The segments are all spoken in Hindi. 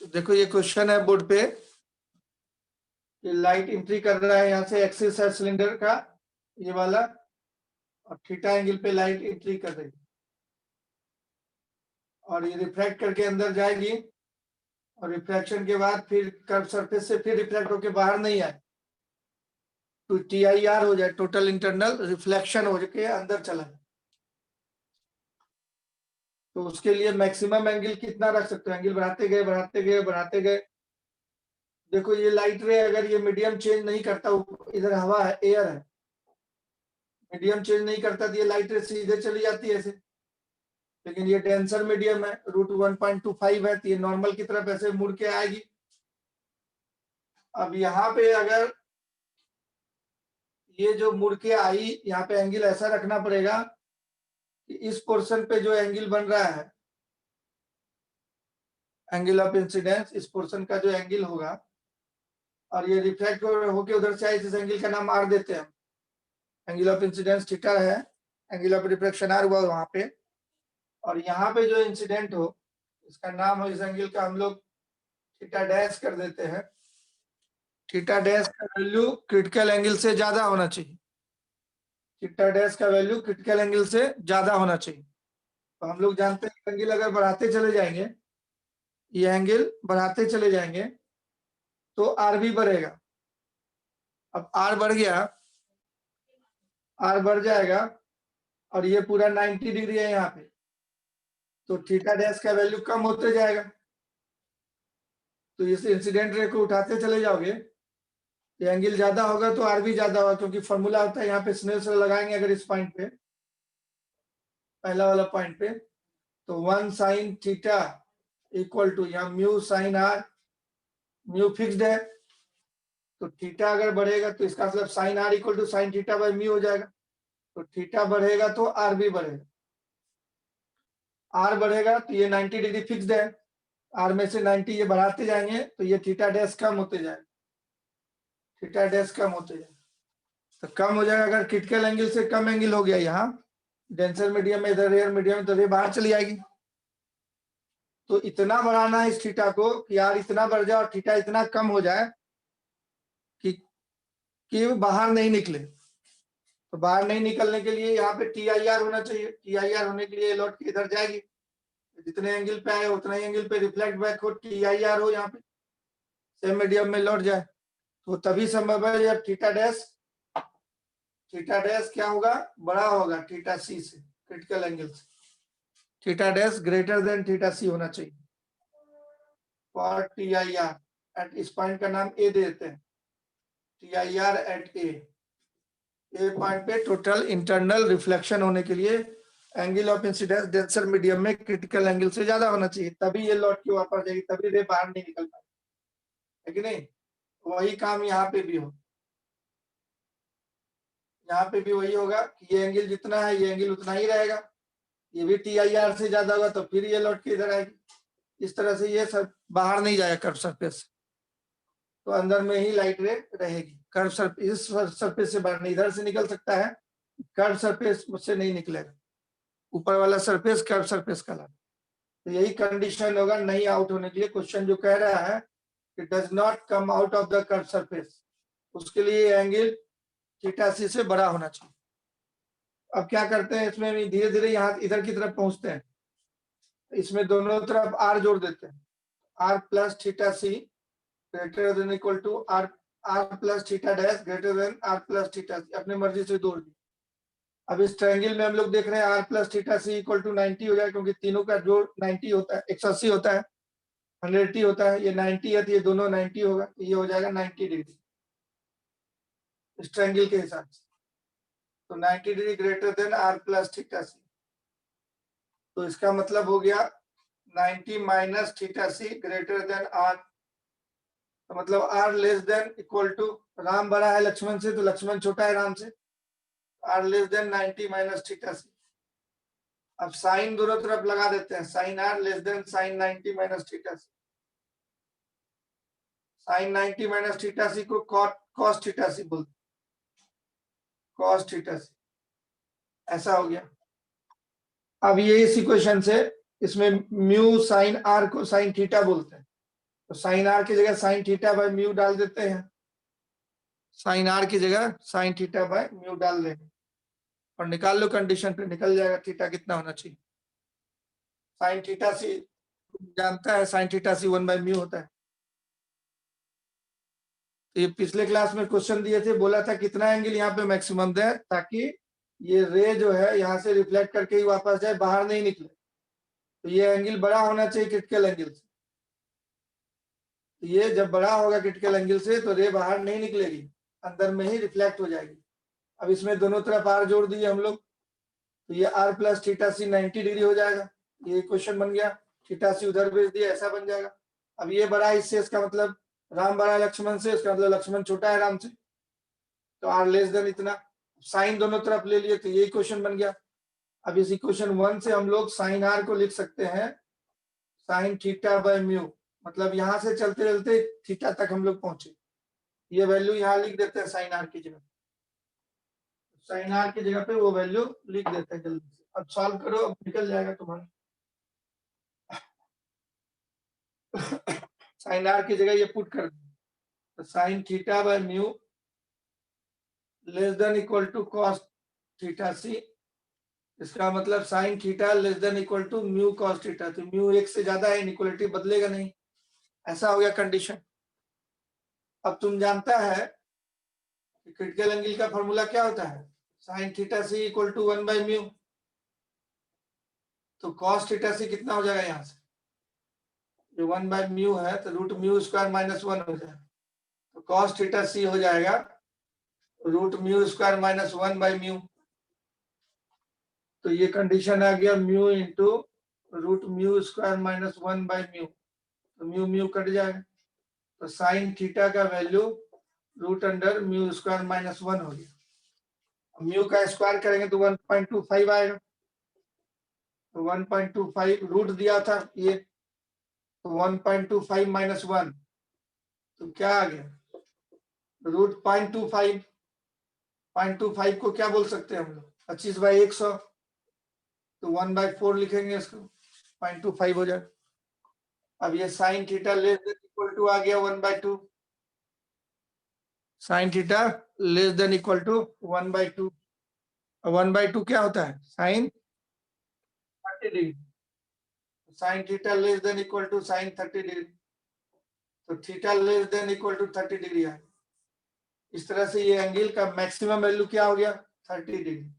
तो देखो ये क्वेश्चन है बोर्ड पे, ये लाइट एंट्री कर रहा है, यहाँ से एक्सिस है सिलेंडर का ये वाला, और थीटा एंगल पे लाइट एंट्री कर रही है, और ये रिफ्रैक्ट करके अंदर जाएगी, और रिफ्रैक्शन के बाद फिर कर्व सरफेस से फिर रिफ्रैक्ट होके बाहर नहीं आए तो TIR हो जाए, टोटल इंटरनल रिफ्लेक्शन हो जाके अंदर चला जाए। तो उसके लिए मैक्सिमम एंगल कितना रख सकते हो? एंगल बढ़ाते गए बढ़ाते गए बढ़ाते गए। देखो ये लाइट रे अगर ये मीडियम चेंज नहीं करता, इधर हवा है, एयर है, मीडियम चेंज नहीं करता तो ये लाइट रे सीधे चली जाती है ऐसे, लेकिन ये डेंसर मीडियम है, √1.25 है, तो ये नॉर्मल की तरफ ऐसे मुड़ के आएगी। अब यहाँ पे अगर ये जो मुड़ के आई, यहाँ पे एंगल ऐसा रखना पड़ेगा कि इस पोर्शन पे जो एंगल बन रहा है, एंगल ऑफ इंसिडेंस, इस पोर्शन का जो एंगल होगा, और ये रिफ्लेक्ट होके उधर से आए, इस एंगल का नाम आर देते हैं। एंगल ऑफ इंसिडेंस थीटा है, एंगल ऑफ रिफ्लेक्शन आर हुआ वहां पे, और यहाँ पे जो इंसिडेंट हो इसका नाम हो, इस एंगल का हम लोग थीटा डैश कर देते हैं। थीटा डैश का वैल्यू क्रिटिकल एंगल से ज्यादा होना चाहिए, थीटा डैश का वैल्यू क्रिटिकल एंगल से ज्यादा होना चाहिए। तो हम लोग जानते हैं एंगल अगर बढ़ाते चले जाएंगे, ये एंगल बढ़ाते चले जाएंगे तो आर भी बढ़ेगा। अब आर बढ़ गया, आर बढ़ जाएगा, और ये पूरा 90 डिग्री है यहाँ पे, तो थीटा डैश का वैल्यू कम होते जाएगा। तो इस इंसिडेंट रे को उठाते चले जाओगे, ये एंगल ज्यादा होगा तो आर भी ज्यादा होगा, क्योंकि फॉर्मूला होता है यहाँ पे स्नेल से लगाएंगे अगर इस पॉइंट पे, पहला वाला पॉइंट पे, तो 1 sin थीटा इक्वल टू, यहाँ mu sine r, mu fixed है, तो थीटा अगर बढ़ेगा तो इसका मतलब sine r equal to sine theta by mu हो जाएगा। तो थीटा बढ़ेगा तो आर भी बढ़ेगा, आर बढ़ेगा तो ये 90 डिग्री फिक्स्ड है, आर में से 90 ये बढ़ाते जाएंगे तो ये थीटा डैश कम होते जाएगा, थीटा डैश कम होते जाएगा, तो कम हो जाएगा। अगर क्रिटिकल एंगल से कम एंगल हो गया यहाँ डेंसर मीडियम में, इधर एयर मीडियम, तो ये बाहर चली आएगी। तो इतना बढ़ाना है इस थीटा को कि यार इतना बढ़ जाए और थीटा इतना कम हो जाए कि बाहर नहीं निकले। तो बाहर नहीं निकलने के लिए यहाँ पे TIR होना चाहिए, TIR होने के लिए लौट के इधर जाएगी, जितने एंगल पे आए उतने एंगल पे रिफ्लेक्ट बैक हो, TIR हो यहाँ पे, सेम मीडियम में लौट जाए। तो तभी संभव है जब थीटा डैश क्या होगा, बड़ा होगा थीटा सी से, क्रिटिकल एंगल से, theta dash greater than theta C होना चाहिए फॉर TIR। एट इस पॉइंट का नाम ए देते हैं, TIR एट ए पॉइंट पे टोटल इंटरनल रिफ्लेक्शन होने के लिए angle of incidence denser medium में क्रिटिकल एंगल से ज्यादा होना चाहिए, तभी ये लौट के वापस जाएगी, तभी रे बाहर नहीं निकल पाएगी, है कि नहीं? वही काम यहाँ पे भी हो, यहाँ पे भी वही होगा कि ये एंगल जितना है ये एंगल उतना ही रहेगा, ये भी TIR से ज्यादा होगा तो फिर ये लौट के इधर आएगी। इस तरह से ये सब बाहर नहीं जाएगा कर्व सरफेस, तो अंदर में ही लाइट रे रहेगी। कर्व सरफेस, इस सरफेस से बाहर नहीं, इधर से निकल सकता है, कर्व सरफेस से नहीं निकलेगा, ऊपर वाला सरफेस कर्व सरफेस का। तो यही कंडीशन होगा नहीं आउट होने के लिए। क्वेश्चन जो कह रहा है कि does not come out of the curve surface, उसके लिए एंगल थीटा सी से बड़ा होना चाहिए। अब क्या करते हैं, इसमें धीरे धीरे यहाँ इधर की तरफ पहुंचते हैं, इसमें दोनों तरफ आर जोड़ देते हैं, are plus theta C greater than equal to R, R plus theta dash greater than R plus theta C, अपने मर्जी से जोड़ दी। अब इस ट्रायंगल में हम लोग देख रहे हैं are plus theta C equal to 90 हो जाए, क्योंकि तीनों का जोड़ 90 होता है, 180 होता है, 180 होता है, ये 90 है तो ये दोनों 90 होगा, तो ये हो जाएगा 90 डिग्री इस ट्रायंगल के हिसाब से। तो 90 degree greater than R plus theta C, तो इसका मतलब हो गया 90 minus theta C greater than R, तो मतलब R less than equal to, Ram बड़ा है लक्ष्मण से तो लक्ष्मण छोटा है राम से, R less than 90 minus theta C. अब साइन दोनों तरफ लगा देते हैं, sine R less than sine 90 minus theta C, sine 90 minus theta C को कॉस थीटा सी बोलते, कॉस थीटा सी, ऐसा हो गया। अब ये इस इक्वेशन से, इसमें म्यू साइन आर को साइन थीटा बोलते हैं, तो साइन आर की जगह साइन थीटा बाय म्यू डाल देते हैं, साइन आर की जगह साइन थीटा बाय म्यू डाल देंगे और निकाल लो कंडीशन पे, निकल जाएगा थीटा कितना होना चाहिए। साइन थीटा सी जानता है, साइन थीटा सी 1/म्यू होता है। तो ये पिछले क्लास में क्वेश्चन दिए थे, बोला था कितना एंगल यहाँ पे मैक्सिमम दे ताकि ये रे जो है यहाँ से रिफ्लेक्ट करके ही वापस जाए, बाहर नहीं निकले। तो ये एंगल बड़ा होना चाहिए क्रिटिकल एंगल से। तो ये जब बड़ा होगा क्रिटिकल एंगल से तो रे बाहर नहीं निकलेगी, अंदर में ही रिफ्लेक्ट हो जाएगी। अब इसमें दोनों तरफ आर जोड़ दिए हम लोग, तो ये r plus theta c 90 degree हो जाएगा। ये क्वेश्चन बन गया, थीटा सी उधर भेज दिया, ऐसा बन जाएगा। अब ये बड़ा इससे, इसका मतलब राम बड़ा लक्ष्मण से, इसका मतलब लक्ष्मण छोटा है राम से, तो आर लेस देन इतना। साइन दोनों तरफ ले लिए तो ये क्वेश्चन बन गया। अब इस इक्वेशन 1 से हम लोग साइन आर को लिख सकते हैं साइन थीटा बाय म्यू, मतलब यहां से चलते चलते थीटा तक हम लोग पहुंचे। ये वैल्यू यहाँ लिख देते हैं साइन आर की जगह, साइन आर की जगह पे वो वैल्यू लिख देते हैं जल्दी से। अब सॉल्व करो, अब निकल जाएगा तुम्हारा। साइन आर की जगह ये पुट कर दो, तो sine theta by mu less than equal to cos theta C, इसका मतलब sine theta less than equal to mu cos theta. तो म्यू एक से ज्यादा है, इनइक्वालिटी बदलेगा नहीं, ऐसा हो गया कंडीशन। अब तुम जानता है कि क्रिटिकल एंगल का फॉर्मूला क्या होता है, sine theta C equal to 1/म्यू। तो कॉस थीटा सी कितना हो जाएगा यहाँ से, जो 1/म्यू है तो रूट म्यू स्क्वायर माइनस 1 हो जाएगा। तो कॉस थीटा सी हो जाएगा रूट म्यू स्क्वायर माइनस 1/म्यू। तो ये कंडीशन आ गया mu into root mu square minus 1/म्यू, तो म्यू म्यू कट जाएगा। तो साइन थीटा का value root under mu square minus 1 हो गया। म्यू का स्क्वायर करेंगे तो 1.25 आएगा, तो 1.25 रूट दिया था ये, तो 1.25 माइनस 1 तो क्या आ गया रूट 0.25। 0.25 को क्या बोल सकते हैं हम लोग, 25/100, तो 1/4 लिखेंगे इसको, 0.25 हो जाएगा। अब ये sine theta less than equal to आ गया 1/2, sine theta less than equal to 1/2। 1/2 क्या होता है, sine 30 degree, sine theta less than equal to sine 30 degree, तो theta less than equal to 30 degree है। इस तरह से ये एंगल का मैक्सिमम वैल्यू क्या हो गया 30 डिग्री,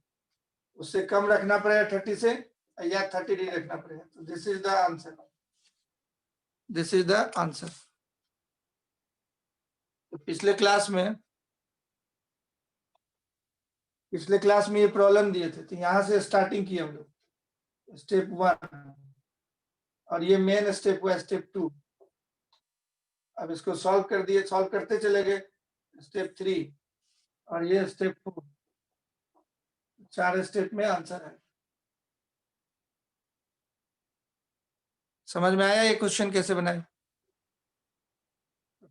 उससे कम रखना पड़ेगा 30 से, या 30 डिग्री रखना पड़ेगा। तो this is the answer, this is the answer. तो पिछले क्लास में ये प्रॉब्लम दिए थे, तो यहाँ से स्टार्टिंग की हम लोग, स्टेप 1 और ये मेन स्टेप हुआ स्टेप 2। अब इसको सॉल्व कर दिए, सॉल्व करते चले गए, स्टेप 3 और ये स्टेप 4, 4 स्टेप में आंसर है। समझ में आया ये क्वेश्चन कैसे बनाए।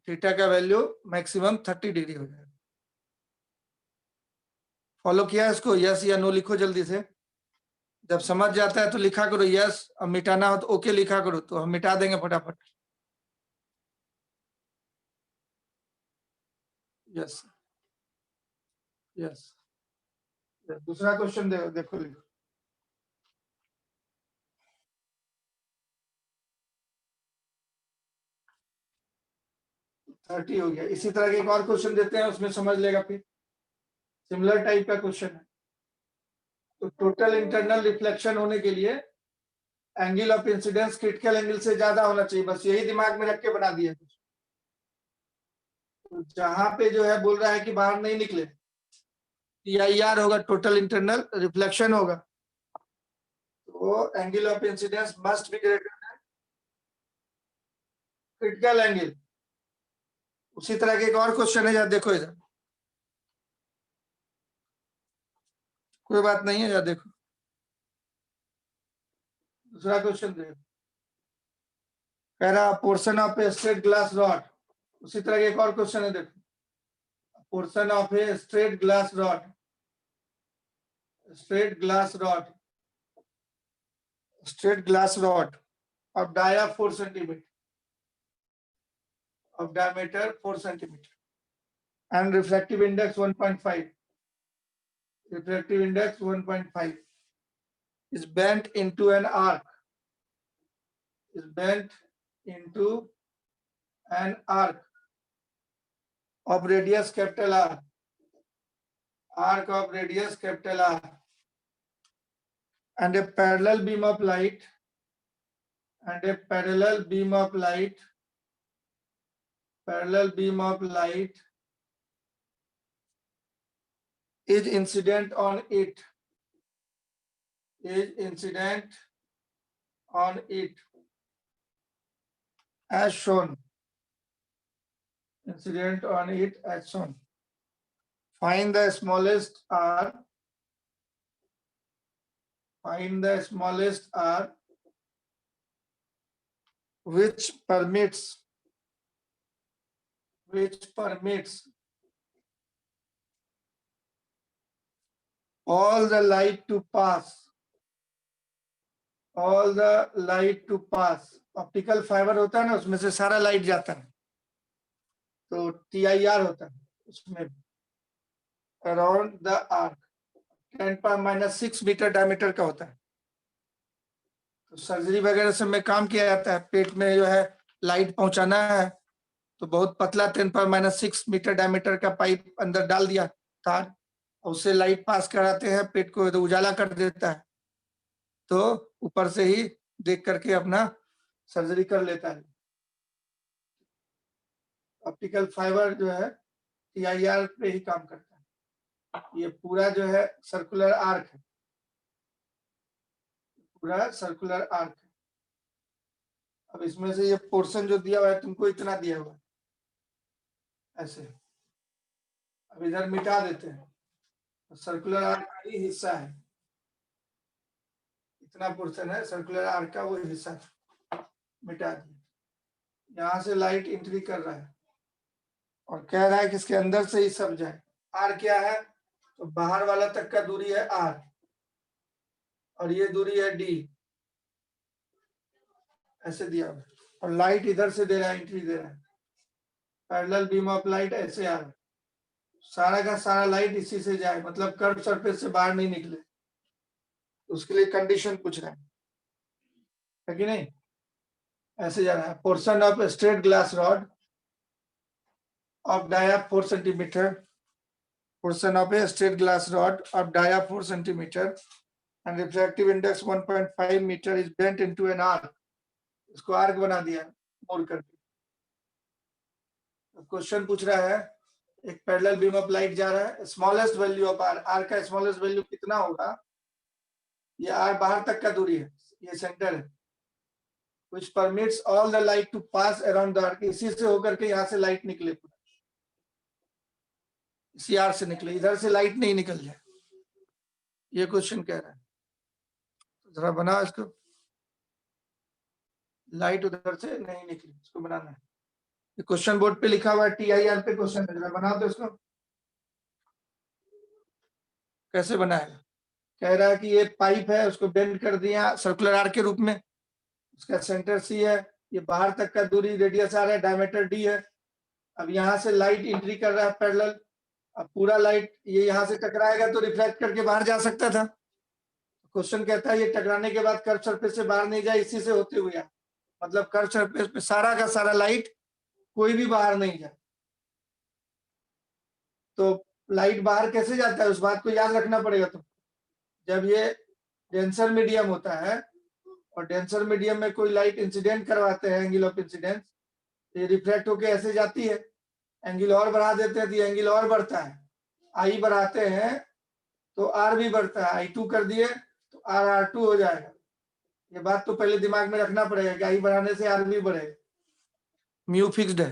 थीटा का वैल्यू मैक्सिमम 30 डिग्री हो जाएगा। फॉलो किया इसको, यस या नो लिखो जल्दी से, जब समझ जाता है तो लिखा करो यस, अब मिटाना हो तो ओके लिखा करो, तो हम मिटा देंगे फटाफट। यस यस, दूसरा क्वेश्चन देखो लिखो। 30 हो गया। इसी तरह के एक और क्वेश्चन देते हैं, उसमें समझ लेगा फिर, सिमिलर टाइप का क्वेश्चन है। तो टोटल इंटरनल रिफ्लेक्शन होने के लिए angle of incidence critical angle से ज्यादा होना चाहिए, बस यही दिमाग में रख के बना दिया। तो जहां पे जो है बोल रहा है कि बाहर नहीं निकले, TIR होगा, टोटल इंटरनल रिफ्लेक्शन होगा, तो angle of incidence must be greater than critical angle. उसी तरह के एक और क्वेश्चन है, यार देखो इधर, कोई बात नहीं है, यार देखो दूसरा क्वेश्चन देखो, कह रहा portion of a straight glass rod. उसी तरह के एक और क्वेश्चन है, देखो portion of a straight glass rod, straight glass rod, straight glass rod of dia 4 centimeter, of diameter 4 centimeter and refractive index 1.5. Refractive index 1.5 is bent into an arc. Is bent into an arc of radius capital R. Arc of radius capital R. And a parallel beam of light. And a parallel beam of light. Parallel beam of light is incident on it. Is incident on it as shown. Incident on it as shown. Find the smallest r. Find the smallest r which permits all the light to pass. All the light to pass. Optical fibre होता है ना, उसमें से सारा लाइट जाता है, तो TIR होता है उसमें around the arc 10⁻⁶ metre diameter का होता है। तो सर्जरी वगैरह से में काम किया जाता है, पेट में जो है लाइट पहुंचाना है तो बहुत पतला 10⁻⁶ मीटर डायमीटर का पाइप अंदर डाल दिया तार, उससे लाइट पास कराते हैं, पेट को तो उजाला कर देता है, तो ऊपर से ही देख करके अपना सर्जरी कर लेता है। ऑप्टिकल फाइबर जो है TIR पे ही काम करता है। ये पूरा जो है सर्कुलर आर्क है, पूरा सर्कुलर आर्क है। अब इसमें से ये पोर्शन जो दिया हुआ है तुमको इतना दिया हुआ है ऐसे, अब इधर मिटा देते हैं। सर्कुलर आर्क का ही हिस्सा है, इतना पोर्शन है सर्कुलर आर्क का, वो हिस्सा मिटा दिया। यहाँ से लाइट एंट्री कर रहा है और कह रहा है कि इसके अंदर से ही सब जाए। आर क्या है, तो बाहर वाला तक का दूरी है आर और ये दूरी है डी, ऐसे दिया हुआ, और लाइट इधर से दे रहा है, एंट्री दे रहा है। पैरेलल बीम ऑफ लाइट ऐसे आ रहा है, सारा का सारा लाइट इसी से जाए, मतलब कर्व सरफेस से बाहर नहीं निकले। उसके लिए कंडीशन पूछ रहे है कि नहीं, ऐसे जा रहा है। Portion of straight glass rod of dia 4 centimeter, portion of a straight glass rod of dia 4 centimeter and refractive index 1.5 meter is bent into an arc. इसको आर्क बना दिया मोड़ करके। क्वेश्चन पूछ रहा है, एक पैरेलल बीम ऑफ लाइट जा रहा है, smallest value of r, r का स्मॉलेस्ट वैल्यू कितना होगा, ये आर बाहर तक का दूरी है, ये सेंटर है, which permits all the light to pass around the arc, इसी से होकर के यहाँ से लाइट निकले, इसी आर से निकले, इधर से लाइट नहीं निकल जाए, ये क्वेश्चन कह रहा है। जरा बना इसको, लाइट उधर से नहीं निकली, इसको बनाना है। ये क्वेश्चन बोर्ड पे लिखा हुआ है, TIR पे क्वेश्चन है, जरा बनाओ तो इसको। कैसे बनाएगा, कह रहा है कि ये पाइप है, उसको बेंड कर दिया सर्कुलर आर्क के रूप में, उसका सेंटर C है, ये बाहर तक का दूरी रेडियस R है, डायमीटर D है। अब यहाँ से लाइट एंट्री कर रहा है पैरेलल, अब पूरा लाइट ये यहाँ से टकराएगा तो रिफ्लेक्ट करके बाहर जा सकता था। क्वेश्चन कहता है ये टकराने के बाद कर्व सरफेस से बाहर नहीं जाए, इसी से होते हुए, मतलब कर्व सरफेस पे सारा का सारा लाइट कोई भी बाहर नहीं जाए। तो लाइट बाहर कैसे जाता है, उस बात को याद रखना पड़ेगा। तो जब ये डेंसर मीडियम होता है और डेंसर मीडियम में कोई लाइट इंसिडेंट करवाते हैं, एंगल ऑफ इंसिडेंस, ये रिफ्लेक्ट होके ऐसे जाती है, एंगल और बढ़ा देते हैं तो एंगल और बढ़ता है, आई बढ़ाते हैं तो आर भी बढ़ता है, I2 कर दिए तो R2 हो जाएगा। ये बात तो पहले दिमाग में रखना पड़ेगा कि आई बढ़ाने से आर भी बढ़ेगा, म्यू फिक्स्ड है।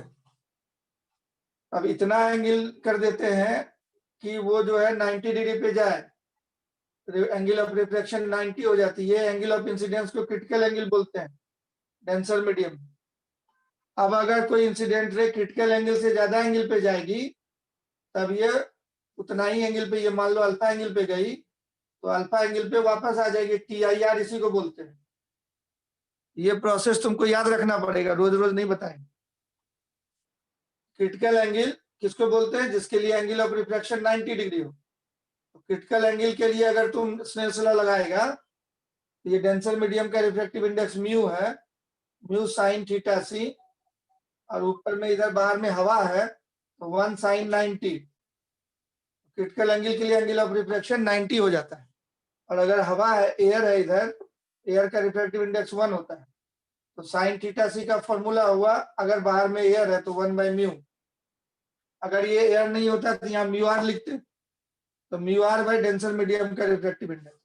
अब इतना एंगल कर देते हैं कि वो जो है 90 डिग्री पे जाए, एंगल ऑफ रिफ्लेक्शन 90 हो जाती है, एंगल ऑफ इंसिडेंस को क्रिटिकल एंगल बोलते हैं डेंसर मीडियम। अब अगर कोई इंसिडेंट रे क्रिटिकल एंगल से ज्यादा एंगल पे जाएगी, तब ये उतना ही एंगल पे, ये मान लो अल्फा एंगल पे गई तो अल्फा एंगल पे वापस आ जाएगी, TIR इसी को बोलते हैं। ये प्रोसेस तुमको याद रखना पड़ेगा, रोज रोज नहीं बताएंगे। क्रिटिकल एंगल किसको बोलते हैं? जिसके लिए एंगल ऑफ रिफ्रैक्शन 90 डिग्री हो। तो क्रिटिकल एंगल के लिए अगर तुम स्नेल्स लॉ लगाएगा, तो ये डेंसर मीडियम का रिफ्रैक्टिव इंडेक्स म्यू है, म्यू साइन थीटा सी, और ऊपर में इधर बाहर में हवा है तो 1 साइन 90। क्रिटिकल एंगल के लिए एंगल ऑफ रिफ्रैक्शन 90 हो जाता है। और अगर हवा है, एयर है, इधर एयर का रिफ्रैक्टिव इंडेक्स 1 होता है। तो साइन थीटा सी का फॉर्मूला हुआ, अगर बाहर में एयर है तो 1/म्यू। अगर ये एयर नहीं होता तो यहाँ म्यू आर लिखते, तो mu r by denser medium का रिफ्रैक्टिव इंडेक्स।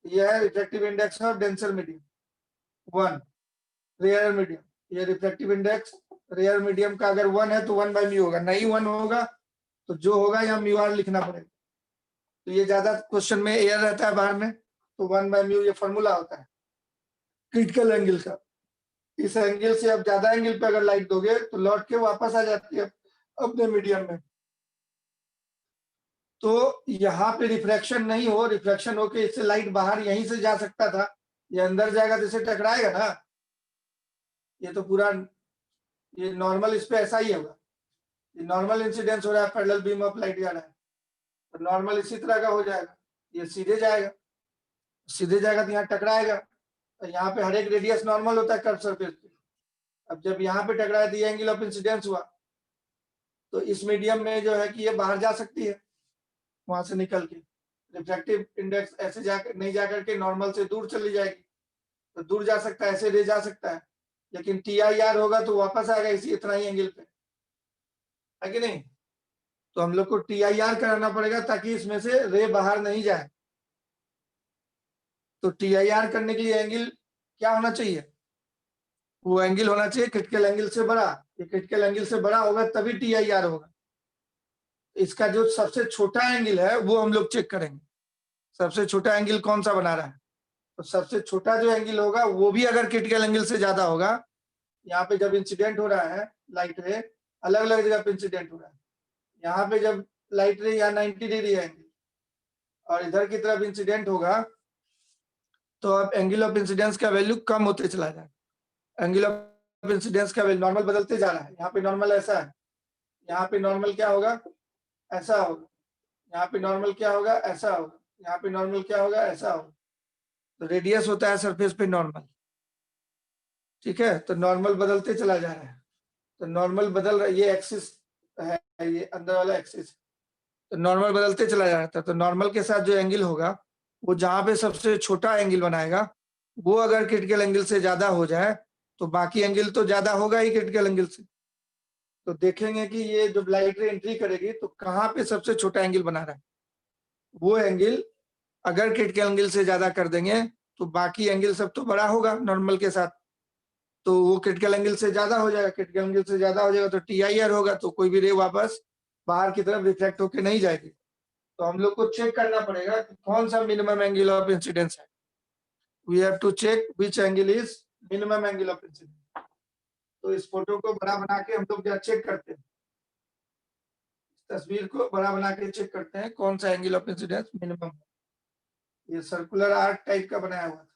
ये है refractive index of denser medium 1, rare medium. ये रिफ्रैक्टिव इंडेक्स रेयर मीडियम का अगर 1 है तो 1/म्यू होगा, नहीं 1 होगा तो जो होगा यहाँ म्यू आर लिखना पड़ेगा। तो ये ज्यादा क्वेश्चन में एयर रहता है बाहर में, तो 1/म्यू ये फॉर्मूला होता है क्रिटिकल एंगल का। इस एंगल से अब ज्यादा एंगल पे अगर लाइट दोगे तो लौट के वापस आ जाती है अपने मीडियम में। तो यहाँ पे रिफ्रैक्शन नहीं हो, रिफ्रैक्शन होके इससे लाइट बाहर यहीं से जा सकता था, ये अंदर जाएगा तो इसे टकराएगा ना। ये तो पूरा ये नॉर्मल इस पे ऐसा ही होगा, ये नॉर्मल इंसिडेंस हो रहा है, पैरेलल बीम ऑफ लाइट जा रहा है, तो नॉर्मल इसी तरह का हो जाएगा। ये सीधे जाएगा, सीधे जाएगा तो यहाँ टकराएगा। तो यहाँ पे हर एक रेडियस नॉर्मल होता है कर्व सरफेस पे। अब जब यहाँ पे टकराया तो ये एंगल ऑफ इंसिडेंस हुआ, तो इस मीडियम में जो है कि ये बाहर जा सकती है वहां से निकल के। रिफ्रैक्टिव इंडेक्स ऐसे जाकर नहीं जाकर के नॉर्मल से दूर चली जाएगी, तो दूर जा सकता है, ऐसे ले जा सकता है। लेकिन TIR होगा तो वापस आएगा इसी इतना ही एंगल पे, है कि नहीं? तो हम लोग को TIR कराना पड़ेगा ताकि इसमें से रे बाहर नहीं जाए। तो TIR करने के लिए एंगल क्या होना चाहिए? वो एंगल होना चाहिए क्रिटिकल एंगल से बड़ा। ये क्रिटिकल एंगल से बड़ा होगा तभी TIR होगा। इसका जो सबसे छोटा एंगल है वो हम लोग चेक करेंगे, सबसे छोटा एंगल कौन सा बना रहा है। तो सबसे छोटा जो एंगल होगा वो भी अगर क्रिटिकल एंगल से ज्यादा होगा, यहाँ पे जब इंसिडेंट हो रहा है लाइट रे, अलग अलग जगह पे इंसिडेंट हो रहा है, यहाँ पे जब लाइट रे यहाँ 90 डिग्री है एंगल, और इधर की तरफ इंसिडेंट होगा, तो अब एंगल ऑफ इंसिडेंस का वैल्यू कम होते चला जाएगा। एंगल ऑफ इंसिडेंस का वैल्यू नॉर्मल बदलते जा रहा है। यहाँ पे नॉर्मल ऐसा है, यहाँ पे नॉर्मल क्या होगा, ऐसा होगा। यहाँ पे नॉर्मल क्या होगा, ऐसा होगा। यहाँ पे नॉर्मल क्या होगा, ऐसा होगा। तो रेडियस होता है सरफेस पे नॉर्मल, ठीक है। तो नॉर्मल बदलते चला जा रहा है, तो नॉर्मल बदल रहा है, ये एक्सिस है, ये अंदर वाला एक्सिस, तो नॉर्मल बदलते चला जा रहा था। तो नॉर्मल के साथ जो एंगल होगा वो जहां पे सबसे छोटा एंगल बनाएगा, वो अगर क्रिटिकल एंगल से ज्यादा हो जाए तो बाकी एंगल तो ज्यादा होगा ही क्रिटिकल एंगल से। तो देखेंगे कि ये जब लाइट रे एंट्री करेगी तो कहाँ पे सबसे छोटा एंगल बना रहा है, वो एंगल अगर क्रिटिकल एंगल से ज्यादा कर देंगे तो बाकी एंगल सब तो बड़ा होगा नॉर्मल के साथ, तो वो क्रिटिकल एंगल से ज्यादा हो जाएगा। क्रिटिकल एंगल से ज्यादा हो जाएगा तो TIR होगा, तो कोई भी रे वापस बाहर की तरफ रिफ्लेक्ट होकर नहीं जाएगी। तो हम लोग को चेक करना पड़ेगा कि कौन सा मिनिमम एंगल ऑफ इंसिडेंस है। We have to check which angle is minimum angle of incidence. तो इस फोटो को बड़ा बना के हम लोग चेक करते हैं, तस्वीर को बड़ा बना के चेक करते हैं कौन सा एंगल ऑफ इंसिडेंस मिनिमम है। ये सर्कुलर आर्क टाइप का बनाया हुआ था,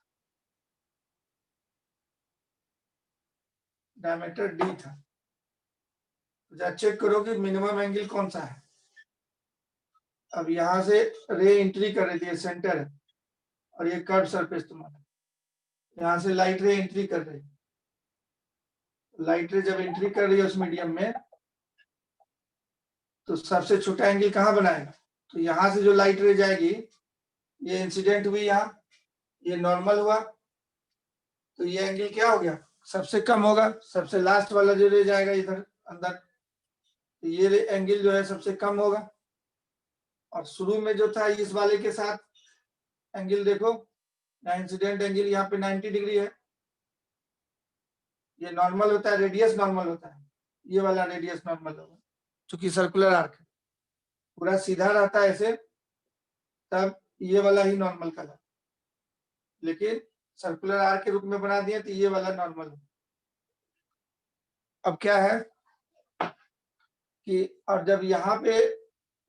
डायमीटर D था। तो चेक करो कि मिनिमम एंगल कौन सा है। अब यहाँ से रे एंट्री कर रही थी, सेंटर है, और ये कर्व सरफेस तुम्हारा, यहाँ से लाइट रे एंट्री कर रही है। लाइट रे जब एंट्री कर रही है उस मीडियम में, तो सबसे छोटा एंगल कहाँ बनाएगा? तो यहाँ से जो लाइट रे जाएगी, ये इंसिडेंट हुई यहाँ, ये नॉर्मल हुआ, तो ये एंगल क्या हो गया, सबसे कम होगा। सबसे लास्ट वाला जो रे जाएगा इधर अंदर, तो ये एंगल जो है सबसे कम होगा। और शुरू में जो था इस वाले के साथ एंगल देखो, इंसिडेंट एंगल यहाँ पे 90 डिग्री है, ये नॉर्मल होता है, रेडियस नॉर्मल होता है, ये वाला रेडियस नॉर्मल होगा क्योंकि सर्कुलर आर्क है, पूरा सीधा रहता है ऐसे, तब ये वाला ही नॉर्मल कलर, लेकिन सर्कुलर आर्क के रूप में बना दिया तो ये वाला नॉर्मल है। अब क्या है कि और जब यहाँ पे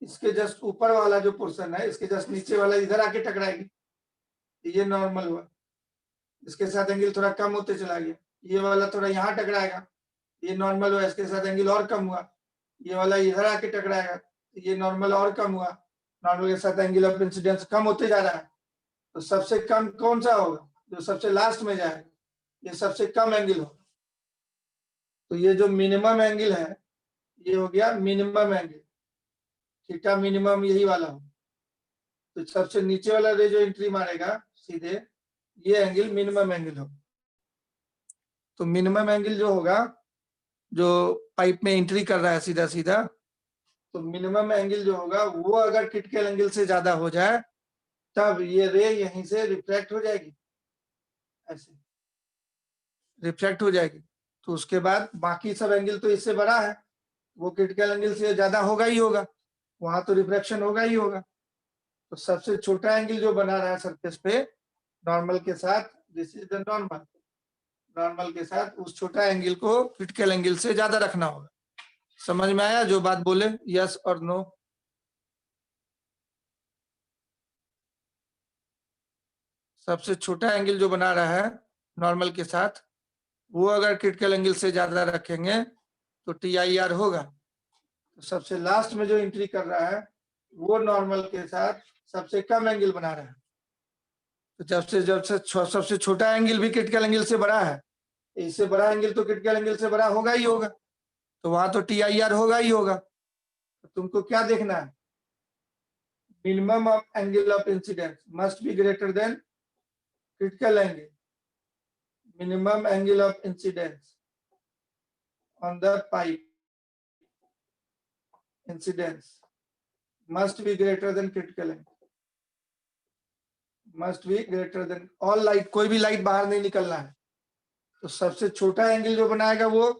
इसके जस्ट ऊपर वाला जो पोर्शन है, इसके जस्ट नीचे वाला इधर आके टकराएगी, ये नॉर्मल हुआ, इसके साथ एंगल थोड़ा कम होते चला गया, ये वाला थोड़ा यहाँ टकराएगा, ये नॉर्मल हुआ, इसके साथ एंगल और कम हुआ, ये वाला इधर आके टकराएगा, ये नॉर्मल और कम हुआ, नॉर्मल के साथ एंगल ऑफ इंसिडेंस कम होते जा रहा है, तो सबसे कम कौन सा होगा? जो सबसे लास्ट में जाएगा, ये सबसे कम एंगल होगा। तो ये जो मिनिमम एंगल है, ये हो गया मिनिमम एंगल, थीटा मिनिमम यही वाला हो। तो सबसे नीचे वाला रे जो एंट्री मारेगा सीधे, ये एंगल मिनिमम एंगल हो। तो मिनिमम एंगल जो होगा, जो पाइप में एंट्री कर रहा है सीधा सीधा, तो मिनिमम एंगल जो होगा वो अगर क्रिटिकल एंगल से ज्यादा हो जाए, तब ये रे यहीं से रिफ्लेक्ट हो जाएगी, ऐसे रिफ्लेक्ट हो जाएगी। तो उसके बाद बाकी सब एंगल तो इससे बड़ा है, वो क्रिटिकल एंगल से ज्यादा होगा ही होगा, वहां तो रिफ्लेक्शन होगा ही होगा। तो सबसे छोटा एंगल जो बना रहा है सरफेस पे नॉर्मल के साथ, this is the normal, normal के साथ उस छोटा एंगल को क्रिटिकल एंगल से ज्यादा रखना होगा। समझ में आया जो बात बोले? यस और नो? सबसे छोटा एंगल जो बना रहा है नॉर्मल के साथ, वो अगर क्रिटिकल एंगल से ज्यादा रखेंगे तो TIR होगा। तो सबसे लास्ट में जो एंट्री कर रहा है वो नॉर्मल के साथ सबसे कम एंगल बना रहा है। तो जब से सबसे छोटा एंगल भी क्रिटिकल एंगल से बड़ा है, इससे बड़ा एंगल तो क्रिटिकल एंगल से बड़ा होगा ही होगा, तो वहां तो TIR होगा ही होगा। तो तुमको क्या देखना है? Minimum of angle of incidence must be greater than critical angle, minimum angle of incidence on the pipe incidence must be greater than critical angle, must be greater than all light, कोई भी लाइट बाहर नहीं निकलना है। तो सबसे छोटा एंगल जो बनाएगा वो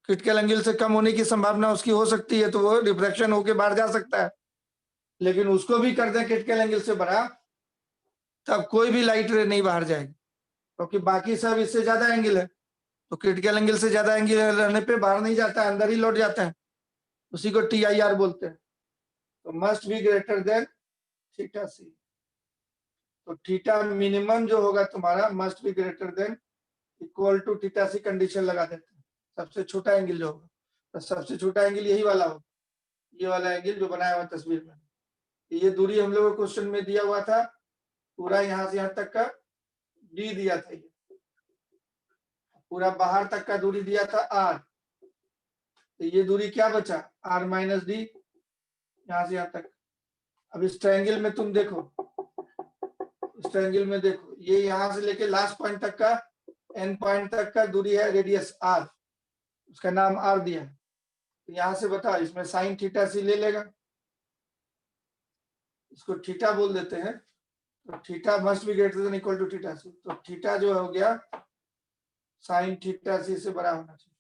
क्रिटिकल एंगल से कम होने की संभावना उसकी हो सकती है, तो वो रिफ्लेक्शन होके बाहर जा सकता है। लेकिन उसको भी कर दें क्रिटिकल एंगल से बड़ा, तब कोई भी लाइट रे नहीं बाहर जाएगी, क्योंकि बाकी सब इससे ज्यादा एंगल है। तो क्रिटिकल एंगल से ज्यादा एंगल रहने पे बाहर नहीं जाता है, अंदर ही लौट जाता है, उसी को TIR बोलते हैं। तो must be greater than theta C. तो थीटा मिनिमम जो होगा तुम्हारा must be greater than equal to theta C condition लगा देते हैं, सबसे छोटा एंगल जो होगा। तो सबसे छोटा एंगल यही वाला होगा, ये वाला एंगल जो बनाया हुआ तस्वीर में। ये दूरी हम लोगों को क्वेश्चन में दिया हुआ था, पूरा यहाँ से यहाँ तक का D दिया था, ये पूरा बाहर तक का दूरी दिया था R। तो ये दूरी क्या बचा? R माइनस D, यहाँ से यहाँ तक। अब इस ट्रायंगल में तुम देखो, इस ट्रायंगल में देखो, ये यहाँ से लेके लास्ट पॉइंट तक का, एंड पॉइंट तक का दूरी है रेडियस R, उसका नाम R दिया। तो यहाँ से बताओ, इसमें साइन थीटा सी ले लेगा, इसको थीटा बोल देते हैं। तो theta must be greater than equal to theta C. तो थीटा जो हो गया साइन थीटा सी से बड़ा होना चाहिए।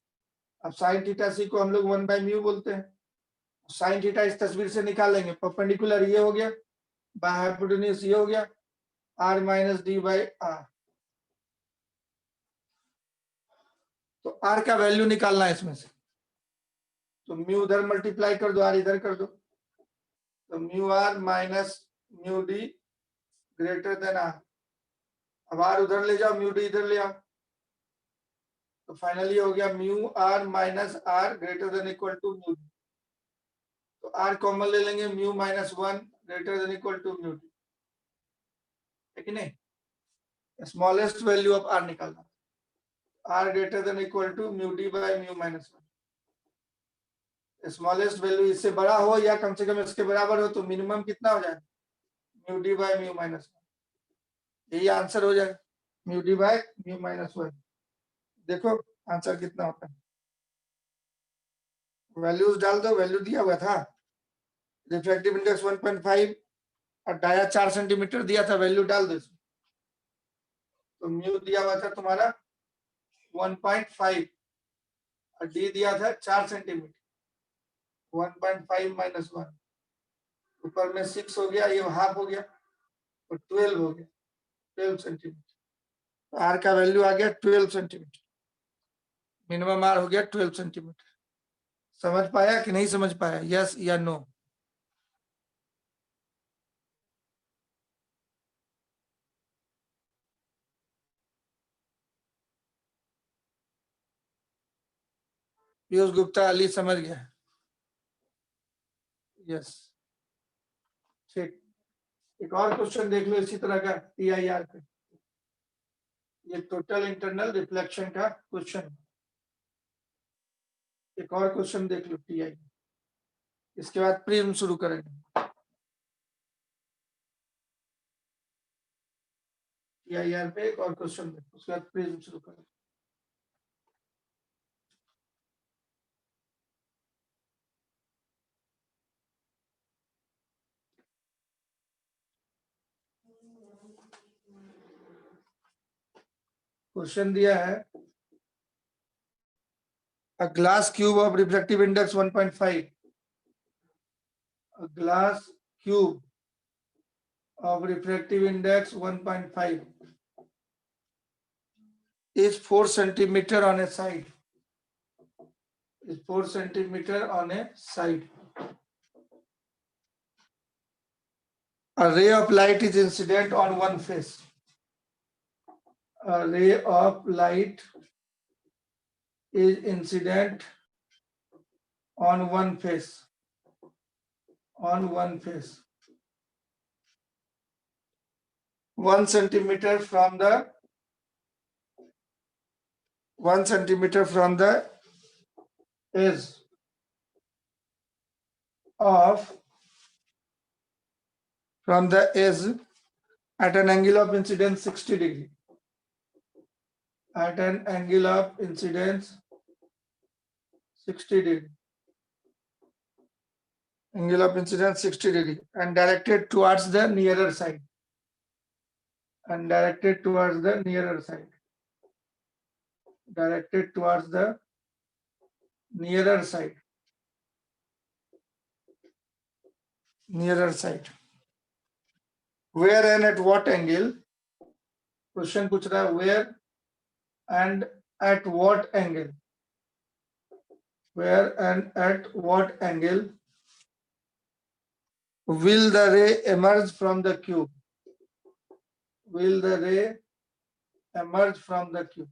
अब साइन थीटा सी को हम लोग 1/μ बोलते हैं। साइन थीटा इस तस्वीर से निकालेंगे, परपेंडिकुलर ये हो गया, बाय हाइपोटेन्यूज ये हो गया, R minus D by R। तो R का वैल्यू निकालना है इसमें से, तो म्यू उधर मल्टीप्लाई कर दो, R इधर कर दो, तो mu R minus mu D greater than R। अब R उधर ले जाओ, म्यू D इधर ले आओ, तो फाइनली हो गया mu R minus R greater than equal to mu D। तो R कॉमन ले लेंगे, mu minus 1 greater than equal to mu D, है कि नहीं? स्मॉलेस्ट वैल्यू ऑफ R निकालना, R greater than equal to mu D by mu minus 1। Smallest value इससे बड़ा हो या कम से कम इसके बराबर हो, तो मिनिमम कितना हो जाएगा? Mu D by mu minus 1, यही आंसर हो जाएगा, mu D by mu minus 1। देखो आंसर कितना होता है, वैल्यूज डाल दो, वैल्यू दिया हुआ था, रिफ्रैक्टिव इंडेक्स 1.5 और डाया 4 सेंटीमीटर दिया था, वैल्यू डाल दो। तो म्यू दिया हुआ था तुम्हारा 1.5 और डी दिया था 4 सेंटीमीटर, 1.5 माइनस 1, ऊपर में 6 हो गया, ये हाफ हो गया, और 12 हो गया, 12 सेंटीमीटर। आर का वैल्यू आ गया 12 सेंटीमीटर, मिनिमम आर हो गया 12 सेंटीमीटर। समझ पाया कि नहीं समझ पाया? यस या नो? पीयूष गुप्ता, अली समझ गया। यस, ठीक। एक और क्वेश्चन देख लो इसी तरह का TIR पे, ये टोटल इंटरनल रिफ्लेक्शन का क्वेश्चन। एक और क्वेश्चन देख लो TI, इसके बाद प्रिज्म शुरू करेंगे। TIR पे एक और क्वेश्चन देखो, उसके बाद प्रिज्म शुरू करेंगे। क्वेश्चन दिया है, a glass cube of refractive index 1.5, a glass cube of refractive index 1.5 is 4 centimeter on a side, is 4 centimeter on a side. A ray of light is incident on one face. A ray of light is incident on one face, on one face. 1 centimeter from the 1 centimeter from the edge of, from the edge at an angle of incidence 60 degree, at an angle of incidence 60 degree, angle of incidence 60 degree, and directed towards the nearer side, and directed towards the nearer side, directed towards the nearer side, nearer side. Where and at what angle? Question पूछ रहा है where and at what angle, where and at what angle will the ray emerge from the cube, will the ray emerge from the cube.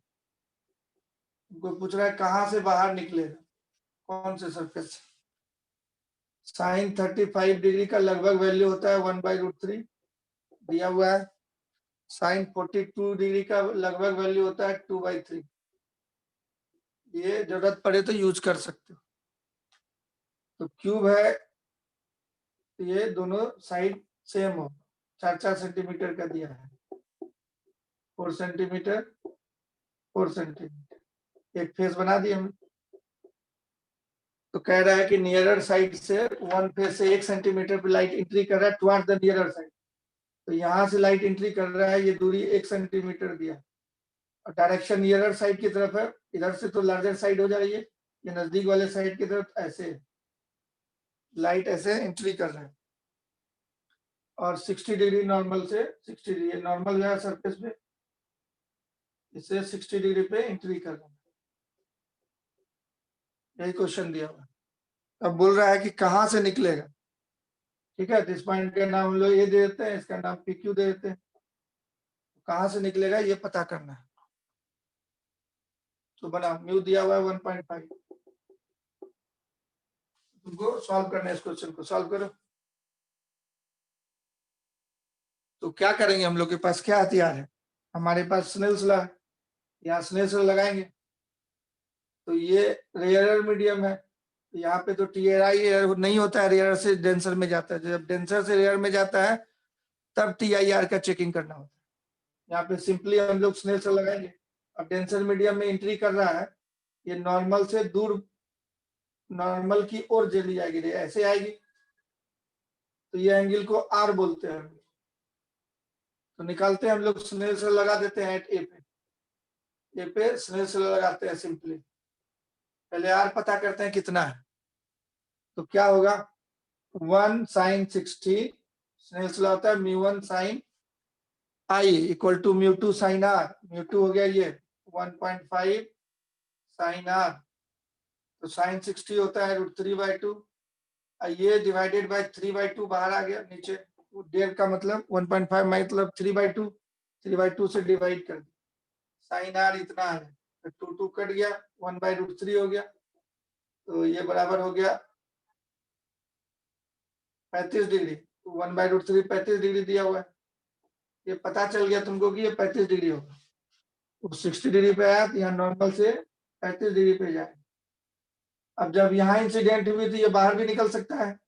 उनको पूछ रहा है कहां से बाहर निकलेगा, कौन से सरफेस से। साइन 35 डिग्री का लगभग वैल्यू होता है 1/√3 दिया हुआ है। साइन 42 डिग्री का लगभग वैल्यू होता है 2/3। ये जरूरत पड़े तो यूज कर सकते हो। तो क्यूब है, ये दोनों साइड सेम हो, 4-4 सेंटीमीटर का दिया है, 4 सेंटीमीटर 4 सेंटीमीटर, एक फेस बना दिए हम। तो कह रहा है कि नियरर साइड से वन फेस से 1 सेंटीमीटर पे लाइट एंट्री कर रहा है टुवर्ड्स द नियरर साइड। तो यहाँ से लाइट एंट्री कर रहा है, ये दूरी 1 सेंटीमीटर दिया और डायरेक्शन नियरर साइड की तरफ है। इधर से तो लार्जर साइड हो जा रही है, ये नजदीक वाले साइड की तरफ ऐसे लाइट ऐसे एंट्री कर रहा है। और 60 डिग्री नॉर्मल से 60 डिग्री नॉर्मल जो है सरफेस पे, इसे 60 डिग्री पे एंट्री कर रहा है। यही क्वेश्चन दिया हुआ है। अब बोल रहा है कि कहाँ से निकलेगा। ठीक है, इस पॉइंट का नाम हम लोग ये दे देते हैं, इसका नाम PQ दे देते हैं। कहाँ से निकलेगा ये पता करना है। तो बना म्यू दिया हुआ है 1.5। तुमको सॉल्व करना है, इस क्वेश्चन को सॉल्व करो। तो क्या करेंगे, हम लोग के पास क्या हथियार है, हमारे पास स्नेल्स लॉ है, यहाँ स्नेल्स लॉ लगाएंगे। तो ये रेयर मीडियम है, यहाँ पे तो TIR नहीं होता है, रेयर से डेंसर में जाता है। जब डेंसर से रेयर में जाता है तब TIR का चेकिंग करना होता है। यहाँ पे सिंपली हम लोग स्नेल्स लॉ लगाएंगे। अब डेंसर मीडियम में एंट्री कर रहा है, ये नॉर्मल से दूर, नॉर्मल की ओर चली जाएगी, ऐसे आएगी। तो ये एंगल को R बोलते हैं। तो निकालते हैं हम लोग, स्नेल्स लॉ लगा देते हैं एट ए पे स्नेल्स लॉ लगाते हैं सिंपली। पहले R पता करते हैं कितना है। तो क्या होगा, 1 sin 60, स्नेल्स लॉ होता है μ1 sin I equal to μ2 sin R। μ2 हो गया ये 1.5 sin R। तो sin 60 होता है √3/2। ये डिवाइडेड बाय 3/2 बाहर आ गया नीचे। डेढ़ का मतलब 1.5 मतलब 3/2, 3/2 से डिवाइड कर दिया। sin R इतना है, तो 2 कट गया, 1/√3 हो गया। तो ये बराबर हो गया 35 डिग्री, 1/√3 35 डिग्री दिया हुआ है। ये पता चल गया तुमको कि ये 35 डिग्री होगा। वो 60 डिग्री पे आया तो यहाँ नॉर्मल से 35 डिग्री पे जाए। अब जब यहाँ इंसिडेंट हुई तो ये बाहर भी निकल सकता है,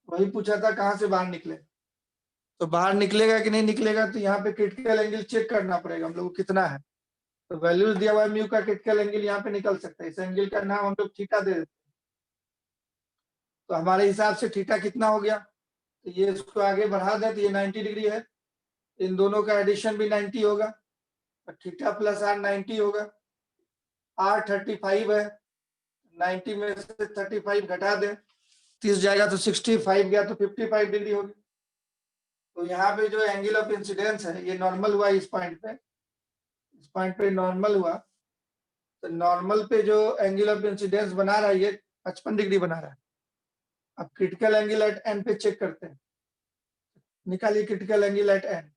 वही पूछा था कहाँ से बाहर निकले। तो बाहर निकलेगा कि नहीं निकलेगा, तो यहाँ पे क्रिटिकल एंगल चेक करना पड़ेगा हम लोग को कितना है। तो वैल्यूज दिया हुआ है, म्यू का क्रिटिकल एंगल यहाँ पे निकल सकता है। इस एंगल का नाम हम लोग थीटा दे देते हैं। तो हमारे हिसाब से थीटा कितना हो गया, तो ये इसको आगे बढ़ा दें तो ये 90 डिग्री है। इन दोनों का एडिशन भी 90 होगा, थीटा प्लस आर 90 होगा। आर 35 है, 90 में से 35 घटा दें 30 जाएगा तो 65 गया तो 55 डिग्री होगी। तो यहाँ पे जो एंगल ऑफ इंसिडेंस है ये नॉर्मल हुआ इस पॉइंट पे, इस पॉइंट पे नॉर्मल हुआ। तो नॉर्मल पे जो एंगल ऑफ इंसिडेंस बना रहा है ये 55 डिग्री बना रहा है। अब क्रिटिकल एंगल एट एन पे चेक करते हैं, निकालिए critical angle at n.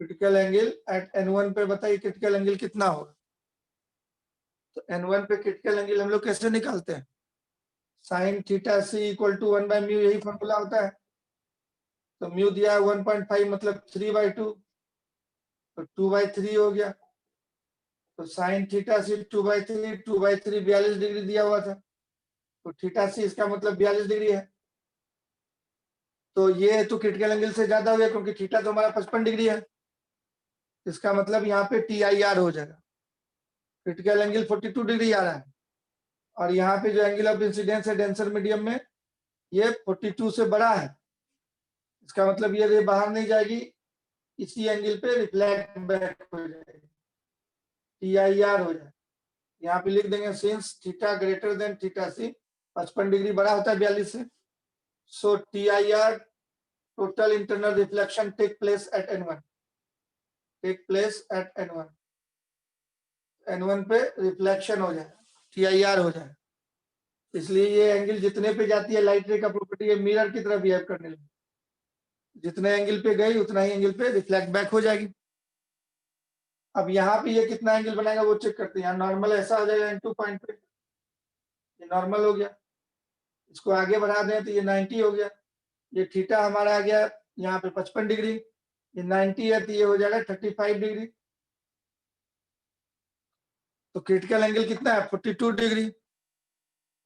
Critical angle at n1 पे बताइए क्रिटिकल एंगल कितना होगा। तो n1 पे क्रिटिकल एंगल हम लोग कैसे निकालते हैं, sine theta C equal to 1 by mu, यही फॉर्मूला होता है। तो म्यू दिया है 1.5 मतलब 3/2, तो 2/3 हो गया। तो साइन थीटा सी 2/3, 2/3 42 डिग्री दिया हुआ था, तो थीटा सी इसका मतलब 42 डिग्री है। तो ये तो क्रिटिकल एंगल से ज्यादा हो गया क्योंकि थीटा तो हमारा 55 डिग्री है। इसका मतलब यहाँ पे TIR हो जाएगा। क्रिटिकल एंगल 42 डिग्री आ रहा है और यहाँ पे जो एंगल ऑफ इंसिडेंस है डेंसर मीडियम में ये 42 से बड़ा है। इसका मतलब ये रे बाहर नहीं जाएगी, इसी एंगल पे रिफ्लेक्ट बैक हो जाएगी, TIR हो जाए। यहाँ पे लिख देंगे since theta greater than theta C, 55 degree बड़ा होता है 42 से, so TIR total internal reflection take place at n1, take place at n1। n1 पे रिफ्लेक्शन हो जाए, TIR हो जाए। इसलिए ये एंगल जितने पे जाती है लाइट रे का प्रॉपर्टी है मिरर की तरह बिहेव करने लगी, जितने एंगल पे गई उतना ही एंगल पे रिफ्लेक्ट बैक हो जाएगी। अब यहाँ पे ये कितना एंगल बनाएगा वो चेक करते हैं। यहाँ नॉर्मल ऐसा हो जाएगा n2 पॉइंट पे, ये नॉर्मल हो गया। इसको आगे बढ़ा दें तो ये 90 हो गया। ये थीटा हमारा आ गया यहाँ पे 55 डिग्री, ये 90 है तो ये हो जाएगा 35 डिग्री। तो क्रिटिकल एंगल कितना है 42 डिग्री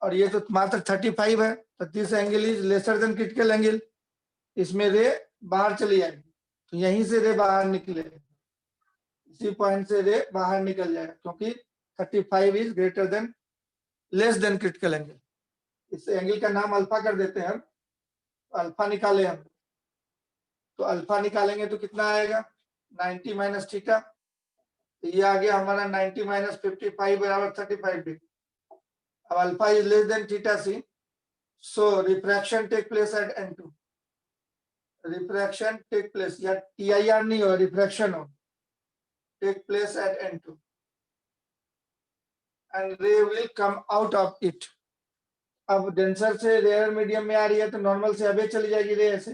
और ये तो मात्र 35 है। तो this angle is lesser than critical angle, इसमें रे बाहर चली जाएगी। तो यहीं से रे बाहर निकलेगा, इसी पॉइंट से रे बाहर निकल जाएगा क्योंकि 35 is greater than less than critical angle. इस एंगल का नाम अल्फा कर देते हैं हम। अल्फा निकाले हम, तो अल्फा निकालेंगे तो कितना आएगा 90 माइनस थीटा, तो ये आ गया हमारा 90 माइनस 55 बराबर 35 डिग्री। अब alpha is less than theta c, so refraction take place at n2, refraction take place, या TIR नहीं हो रिफ्रैक्शन हो, take place at n2 and ray will come out of it। अब डेंसर से रेयर मीडियम में आ रही है तो नॉर्मल से अबे चली जाएगी रे ऐसे।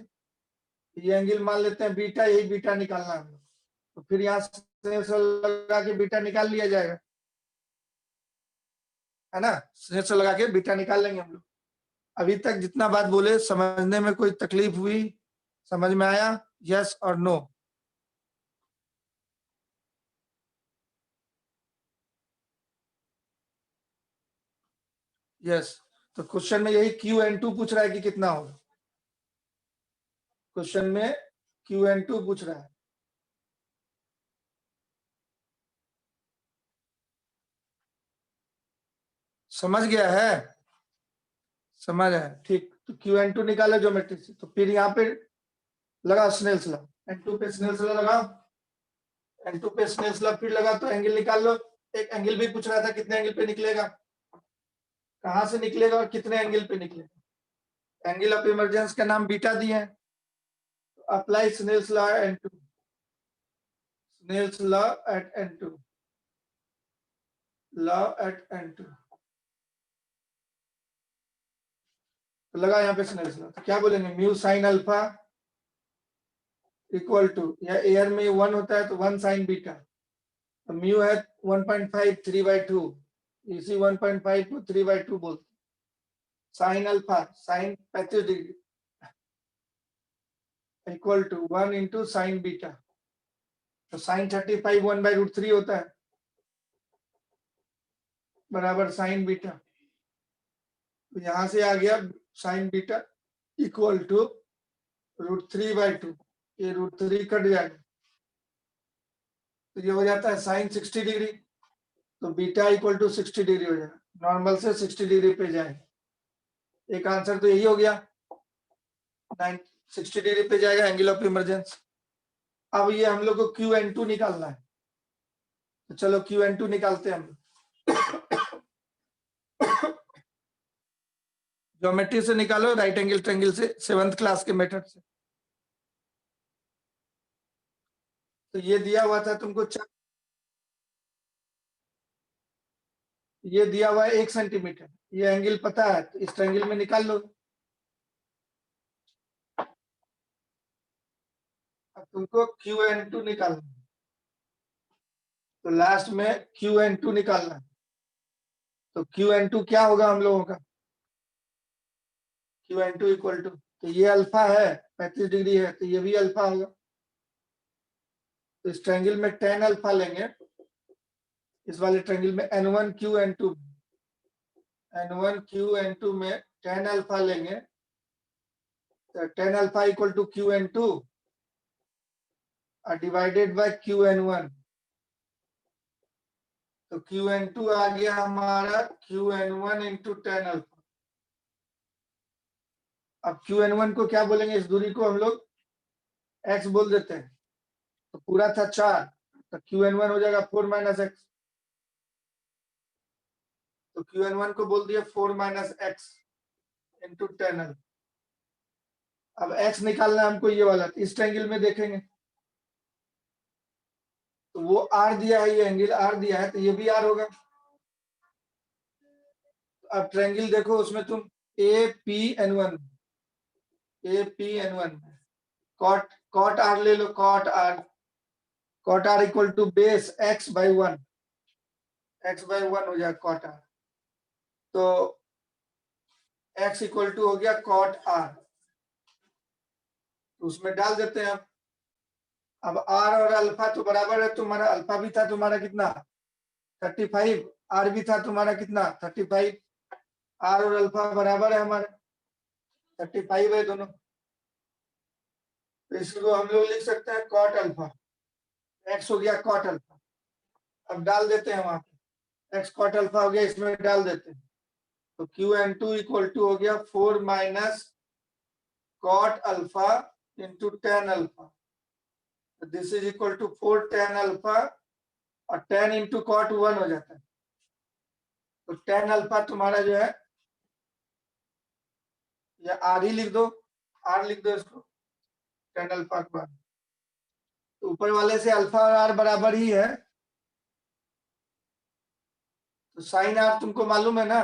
ये एंगल मान लेते हैं बीटा, यही बीटा निकालना है, तो फिर यहाँ से लगा के बीटा निकाल लिया जाएगा, है ना। स्नेच लगा के बीटा निकाल लेंगे हम लोग। अभी तक जितना बात बोले समझने में कोई तकलीफ हुई, समझ में आया, यस और नो? यस। तो क्वेश्चन में यही QN2 पूछ रहा है कि कितना होगा, क्वेश्चन में QN2 पूछ रहा है। समझ गया है, समझ है, ठीक। तो QN2 निकालो ज्योमेट्री से, तो फिर यहाँ पे लगा स्नेल्स लॉ, N2 पे स्नेल्स लॉ लगाओ, N2 पे स्नेल्स लॉ फिर लगा तो एंगल निकाल लो। एक एंगल भी पूछ रहा था कितने एंगल पे निकलेगा, कहां से निकलेगा और कितने एंगल पे निकलेगा। एंगल ऑफ इमरजेंस का नाम बीटा दिए हैं, तो apply Snell's law N2, Snell's law at N2, law at N2, तो लगा यहाँ पे स्नेल्स लॉ। तो क्या बोलेंगे, mu sine alpha equal to, या एयर में 1 होता है तो 1 साइन बीटा, तो म्यू है 1.5 3/2, इसी 1.5 को 3/2 बोलते। Sine alpha sine 35 degree, equal to 1 into sine beta, तो साइन 35 1/√3 होता है बराबर साइन बीटा। तो यहां से आ गया साइन बीटा इक्वल टू √3/2, ये √3 कट जाएगा तो ये हो जाता है साइन 60 डिग्री, तो बीटा इक्वल टू 60 डिग्री हो जाएगा, नॉर्मल से 60 डिग्री पे जाए। एक आंसर तो यही हो गया, 60 डिग्री पे जाएगा एंगल ऑफ इमरजेंस। अब ये हम लोग को QN2 निकालना है, तो चलो QN2 निकालते हैं हम लोग। ज्योमेट्री से निकालो, राइट एंगल ट्रायंगल से, 7th क्लास के मेथड से। तो ये दिया हुआ था तुमको, ये दिया हुआ है 1 सेंटीमीटर, ये एंगल पता है तो इस ट्रायंगल में निकाल लो। अब तुमको QN2 निकालना है, तो लास्ट में QN2 निकालना है। तो QN2 क्या होगा हम लोगों का, QN2 इक्वल टू, तो ये अल्फा है 35 डिग्री है, तो ये भी अल्फा होगा। तो इस ट्रायंगल में tan अल्फा लेंगे, इस वाले ट्रायंगल में N1QN2 में tan अल्फा लेंगे, तो tan alpha equal to QN2 divided by QN1। तो QN2 आ गया हमारा QN1 इंटू tan अल्फा। अब QN1 को क्या बोलेंगे, इस दूरी को हम लोग x बोल देते हैं, तो पूरा था 4, तो QN1 हो जाएगा 4 माइनस एक्स, तो QN1 को बोल दिया 4 minus x into tan alpha. अब x निकालना है हमको ये वाला, तो इस ट्रायंगल में देखेंगे तो वो r दिया है, ये एंगल r दिया है, तो ये भी r होगा। अब ट्रायंगल देखो, उसमें तुम APN1 कॉट r ले लो, cot r equal to base x/1 हो जाएगा कॉट r, तो x इक्वल टू हो गया कॉट r, तो उसमें डाल देते हैं। अब r और अल्फा तो बराबर है, तुम्हारा अल्फा भी था तुम्हारा कितना 35, r भी था तुम्हारा कितना 35, r और अल्फा बराबर है हमारे 35 है दोनों, तो इसको हम लोग लिख सकते हैं कॉट अल्फा, x हो गया कॉट अल्फा। अब डाल देते हैं वहां पे, x कॉट अल्फा हो गया, इसमें डाल देते हैं, तो QN2 इक्वल टू हो गया 4 minus cot alpha into tan alpha, this is equal to 4 tan alpha, और tan इंटू कॉट 1 हो जाता है, तो tan अल्फा तुम्हारा जो है, या r ही लिख दो, r लिख दो इसको tan अल्फा के बाद, तो ऊपर वाले से अल्फा और r बराबर ही है, तो साइन r तुमको मालूम है ना,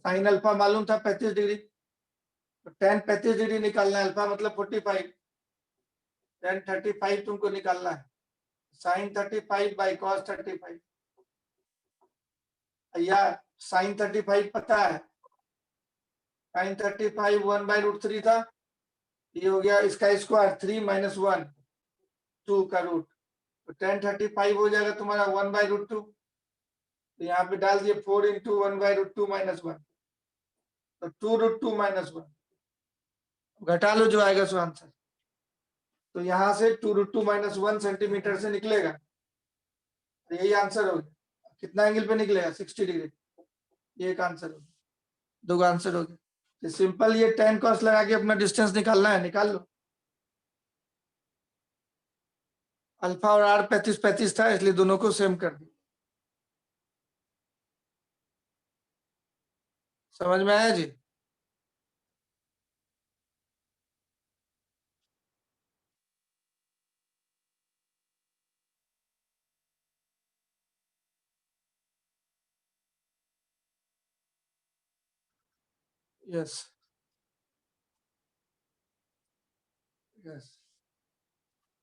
साइन अल्फा मालूम था 35 डिग्री, तो tan 35 डिग्री निकालना है, अल्फा मतलब 45, tan 35 तुमको निकालना है, साइन 35 बाई कॉस 35, या साइन 35 पता है, साइन 35 1/√3 था, ये हो गया इसका स्क्वायर 3 माइनस 1 2 का रूट, तो tan 35 हो जाएगा तुम्हारा 1/√2, तो यहाँ पे डाल दिए 4 इंटू 1/√2 माइनस 1, तो 2√2 माइनस 1, घटा लो जो आएगा सो आंसर, तो यहाँ से 2√2 माइनस 1 सेंटीमीटर से निकलेगा, तो यही आंसर हो गया। कितना एंगल पे निकलेगा 60 डिग्री, ये एक आंसर हो गया, दो आंसर हो गए। तो सिंपल ये tan cos लगा के अपना डिस्टेंस निकालना है, निकाल लो। अल्फा और r 35 था, इसलिए दोनों को सेम कर दिया। समझ में आया जी? यस यस,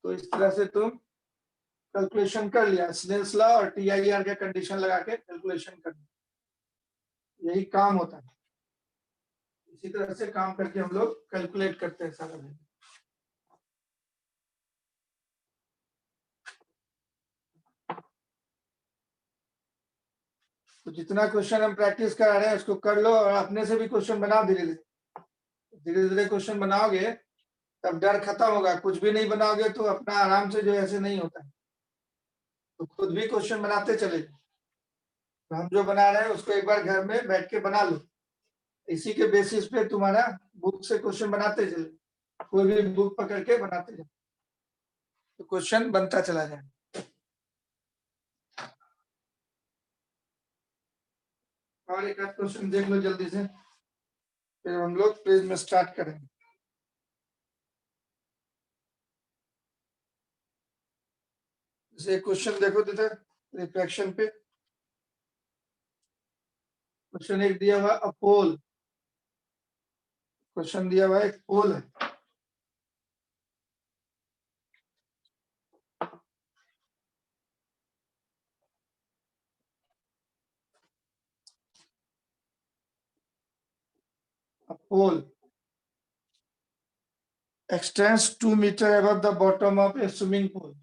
तो इस तरह से तुम कैलकुलेशन कर लिया, स्नेल्स लॉ और TIR का कंडीशन लगा के कैलकुलेशन कर लिया, यही काम होता है। इसी तरह से काम करके हम लोग कैलकुलेट करते हैं सारा। तो जितना क्वेश्चन हम प्रैक्टिस करा रहे हैं उसको कर लो और अपने से भी क्वेश्चन बनाओ। धीरे धीरे क्वेश्चन बनाओगे तब डर खत्म होगा। कुछ भी नहीं बनाओगे तो अपना आराम से जो ऐसे नहीं होता है, तो खुद भी क्वेश्चन बनाते चले। तो हम जो बना रहे हैं उसको एक बार घर में बैठ के बना लो, इसी के बेसिस पे तुम्हारा बुक से क्वेश्चन बनाते चले, कोई भी बुक पकड़ के बनाते चले तो क्वेश्चन बनता चला जाए। और एक आध क्वेश्चन देख लो जल्दी से, फिर हम लोग पेज में स्टार्ट करेंगे। जैसे क्वेश्चन देखो तो रिफ्लेक्शन पे क्वेश्चन एक दिया हुआ अपोल, क्वेश्चन दिया हुआ एक पोल है, अपोल extends 2 meters above the bottom of a swimming pool,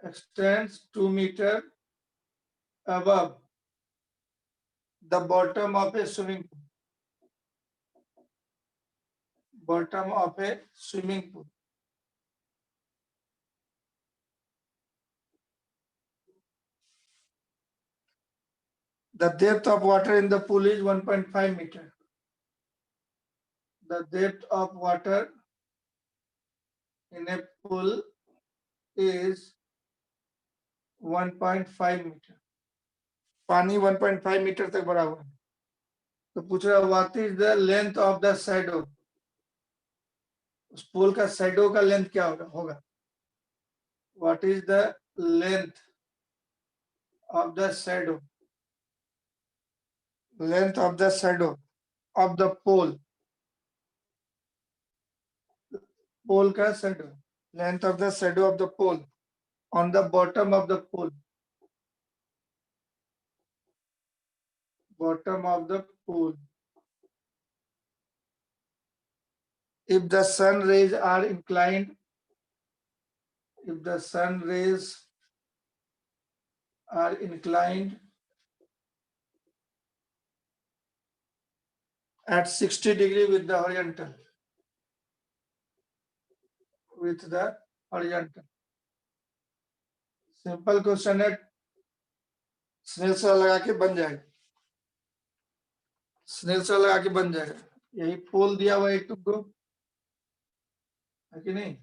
extends 2 meters above the bottom of a swimming pool, bottom of a swimming pool. The depth of water in the pool is 1.5 meter. The depth of water in a pool is 1.5 meter. पानी 1.5 मीटर तक भरा हुआ है। तो पूछ रहा what is the length of the shadow, उस पोल का शैडो का लेंथ क्या होगा। What is the length of the shadow, length of the shadow of the pole, pole का shadow, length of the shadow of the pole on the bottom of the pole, bottom of the pole. If the sun rays are inclined, if the sun rays are inclined at 60 degree with the horizontal, with the horizontal. Simple question है, स्नेल सा लगा के बन जाएगा, स्नेल सा लगा के बन जाएगा। यही पोल दिया हुआ एक तुमको है कि नहीं,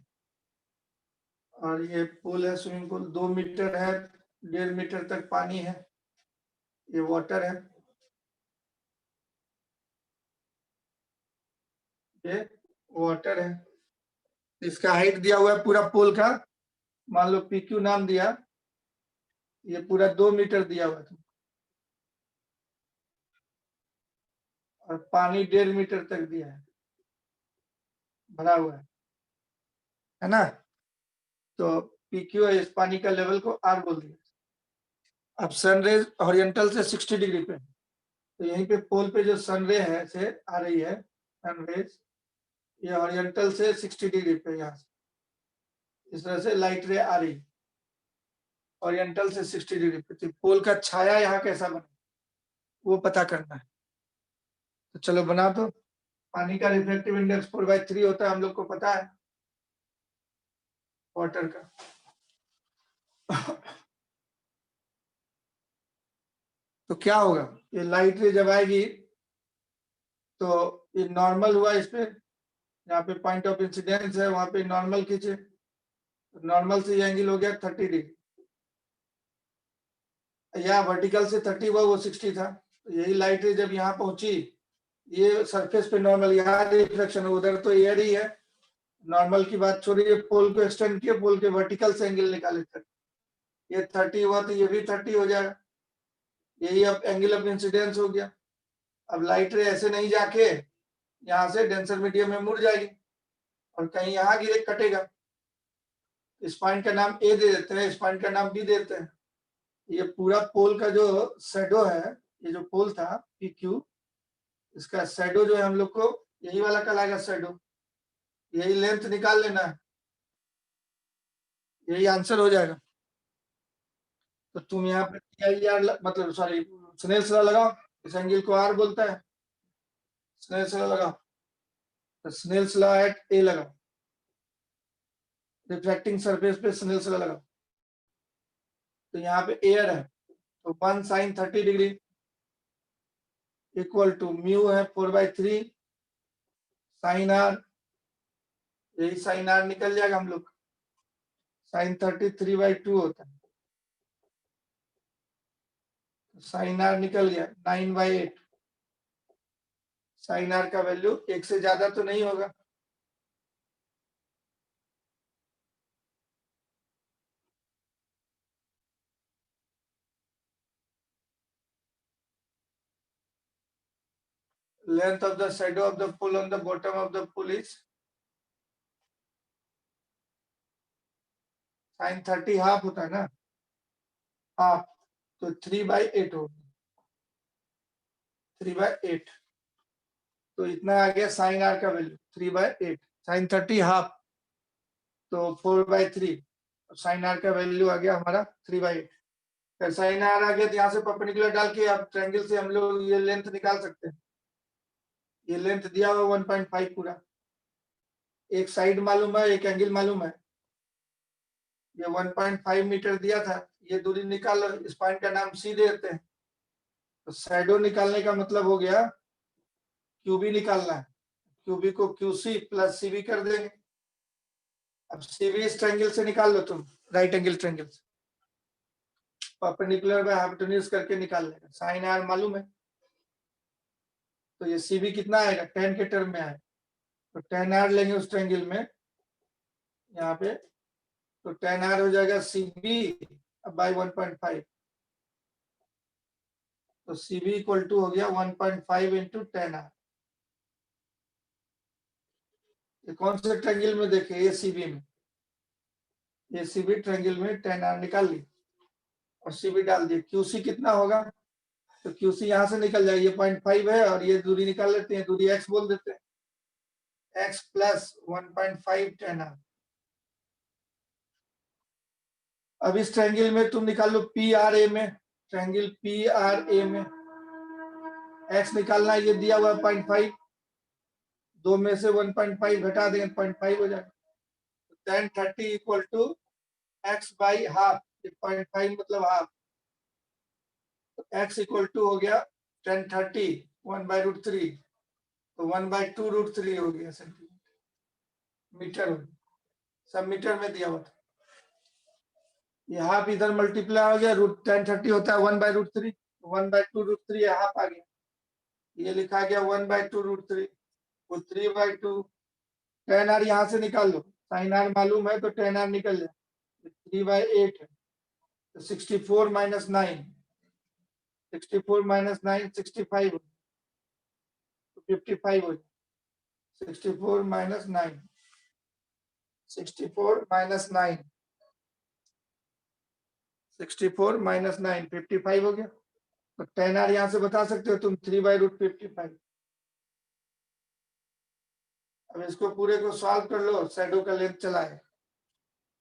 और ये पूल है, स्विमिंग पूल 2 मीटर है, 1.5 मीटर तक पानी है, ये वाटर है, ये वाटर है। इसका हाइट दिया हुआ है पूरा पोल का, मान लो PQ नाम दिया, ये पूरा 2 मीटर दिया हुआ है और पानी 1.5 मीटर तक दिया है, भरा हुआ है ना। तो PQ इस पानी का लेवल को R बोल दिया। अब सनरेज हॉरिजॉन्टल से 60 डिग्री पे, तो यहीं पे पोल पे जो सनरे है से आ रही है सनरेज, ये हॉरिजॉन्टल से 60 डिग्री पे, यहाँ से इस तरह से लाइट रे आ रही ओरिएंटल से 60 डिग्री पे। तो पोल का छाया यहाँ कैसा बने वो पता करना है। तो चलो बना दो। पानी का रिफ्लेक्टिव इंडेक्स 4/3 होता है, हम लोग को पता है वाटर का। तो क्या होगा, ये लाइट रे जब आएगी तो ये नॉर्मल हुआ इस पे, यहाँ पे पॉइंट ऑफ इंसिडेंस है, वहां पे नॉर्मल खींचे, नॉर्मल से ये एंगल हो गया 30 डिग्री, या वर्टिकल से 30 हुआ वो 60 था। तो यही लाइट रे जब यहाँ पहुंची, ये सरफेस पे नॉर्मल, यहाँ रिफ्लेक्शन, उधर तो एयर ही है, नॉर्मल की बात छोड़िए, पोल को एक्सटेंड किए, पोल के वर्टिकल से एंगल निकाले तक, ये 30 हुआ तो ये भी 30 हो जाएगा, यही अब एंगल ऑफ इंसिडेंस हो गया। अब लाइट रे ऐसे नहीं जाके यहाँ से डेंसर मीडियम में मुड़ जाएगी और कहीं यहाँ गिरे कटेगा। इस पॉइंट का नाम ए दे देते हैं, इस पॉइंट का नाम बी देते हैं। ये पूरा पोल का जो शैडो है, ये जो पोल था PQ, इसका शैडो जो है हम लोग को यही वाला कहलाएगा शैडो, यही लेंथ निकाल लेना है, यही आंसर हो जाएगा। तो तुम यहाँ पे TIR मतलब सॉरी स्नेल्स लॉ लगाओ, इस एंगल को R बोलता है, स्नेल्स लॉ लगाओ, तो स्नेल्स लॉ एट A लगाओ, रिफ्रैक्टिंग सरफेस पे स्नेल्स लॉ लगाओ, तो यहाँ पे एयर है, तो 1 sin 30 degree equal to mu है 4/3 साइन आर, यही साइन आर निकल जाएगा हम लोग, साइन 30 3/2 होता है, साइन आर निकल गया 9/8, साइन आर का वैल्यू 1 से ज्यादा तो नहीं होगा, length of the shadow of the pool on the bottom of the pool is sin 30 half होता है ना, हाफ, तो 3/8 होगा, 3/8, तो इतना आ गया साइन आर का वैल्यू 3/8, साइन 30 हाफ तो 4/3, साइन आर का वैल्यू आ गया हमारा 3/8, फिर साइन आर आ गया तो यहाँ से परपेंडिकुलर डाल के अब ट्रायंगल से हम लोग ये लेंथ निकाल सकते हैं, ये लेंथ दिया हुआ 1.5 पूरा, एक साइड मालूम है एक एंगल मालूम है, ये 1.5 मीटर दिया था, ये दूरी निकाल, इस पॉइंट का नाम सी देते हैं, तो शैडो निकालने का मतलब हो गया क्यूबी निकालना है, क्यूबी को क्यूसी प्लस सीबी कर देंगे, अब सीबी इस ट्रायंगल से निकाल लो तुम, राइट एंगल ट्रायंगल से परपेंडिकुलर बाय हाइपोटेन्यूज करके निकाल लेगा, साइन आर मालूम है, तो ये सीबी कितना आएगा 10 के टर्म में आएगा, तो 10 आर लेंगे उस ट्रायंगल में यहाँ पे, तो 10 आर हो जाएगा सीबी बाय 1.5, तो सीबी इक्वल टू हो गया 1.5 इंटू 10 आर, ये कौन से ट्रायंगल में देखे, ये सीबी में, ये सीबी ट्रायंगल में 10 आर निकाल ली और सीबी डाल दिए, क्यूसी कितना होगा, तो क्यूसी यहाँ से निकल जाएगा, ये 0.5 है और ये दूरी निकाल लेते हैं, दूरी एक्स बोल देते हैं, एक्स प्लस 1.5 10 आर, अब इस ट्रायंगल में तुम निकाल लो पी आर ए में, ट्रायंगल पी आर ए में एक्स निकालना, ये दिया हुआ 0.5, दो में से 1.5 घटा देंगे 0.5 हो जाएगा, tan 30 equal to x by half, 0.5 मतलब हाफ, तो x इक्वल टू हो गया tan 30 1/√3, तो 1/2√3 हो गया सेंटीमीटर, मीटर हो गया, सब मीटर में दिया हुआ था, ये हाफ इधर मल्टीप्लाई हो गया, रूट tan 30 होता है 1/√3, 1/2√3 हाफ आ गया, ये लिखा गया 1/2√3, वो 3/2, tan r यहाँ से निकाल लो, sin r मालूम है तो tan r निकल जाए, 3/8 है, तो 64 माइनस 9, 64 माइनस 9 65 हो, तो 55 हो, 64 माइनस 9, 64 माइनस 9, 64 माइनस 9 55 हो गया, तो tan r यहाँ से बता सकते हो तुम 3/√55, अब इसको पूरे को सॉल्व कर लो, शैडो का लेंथ चला है,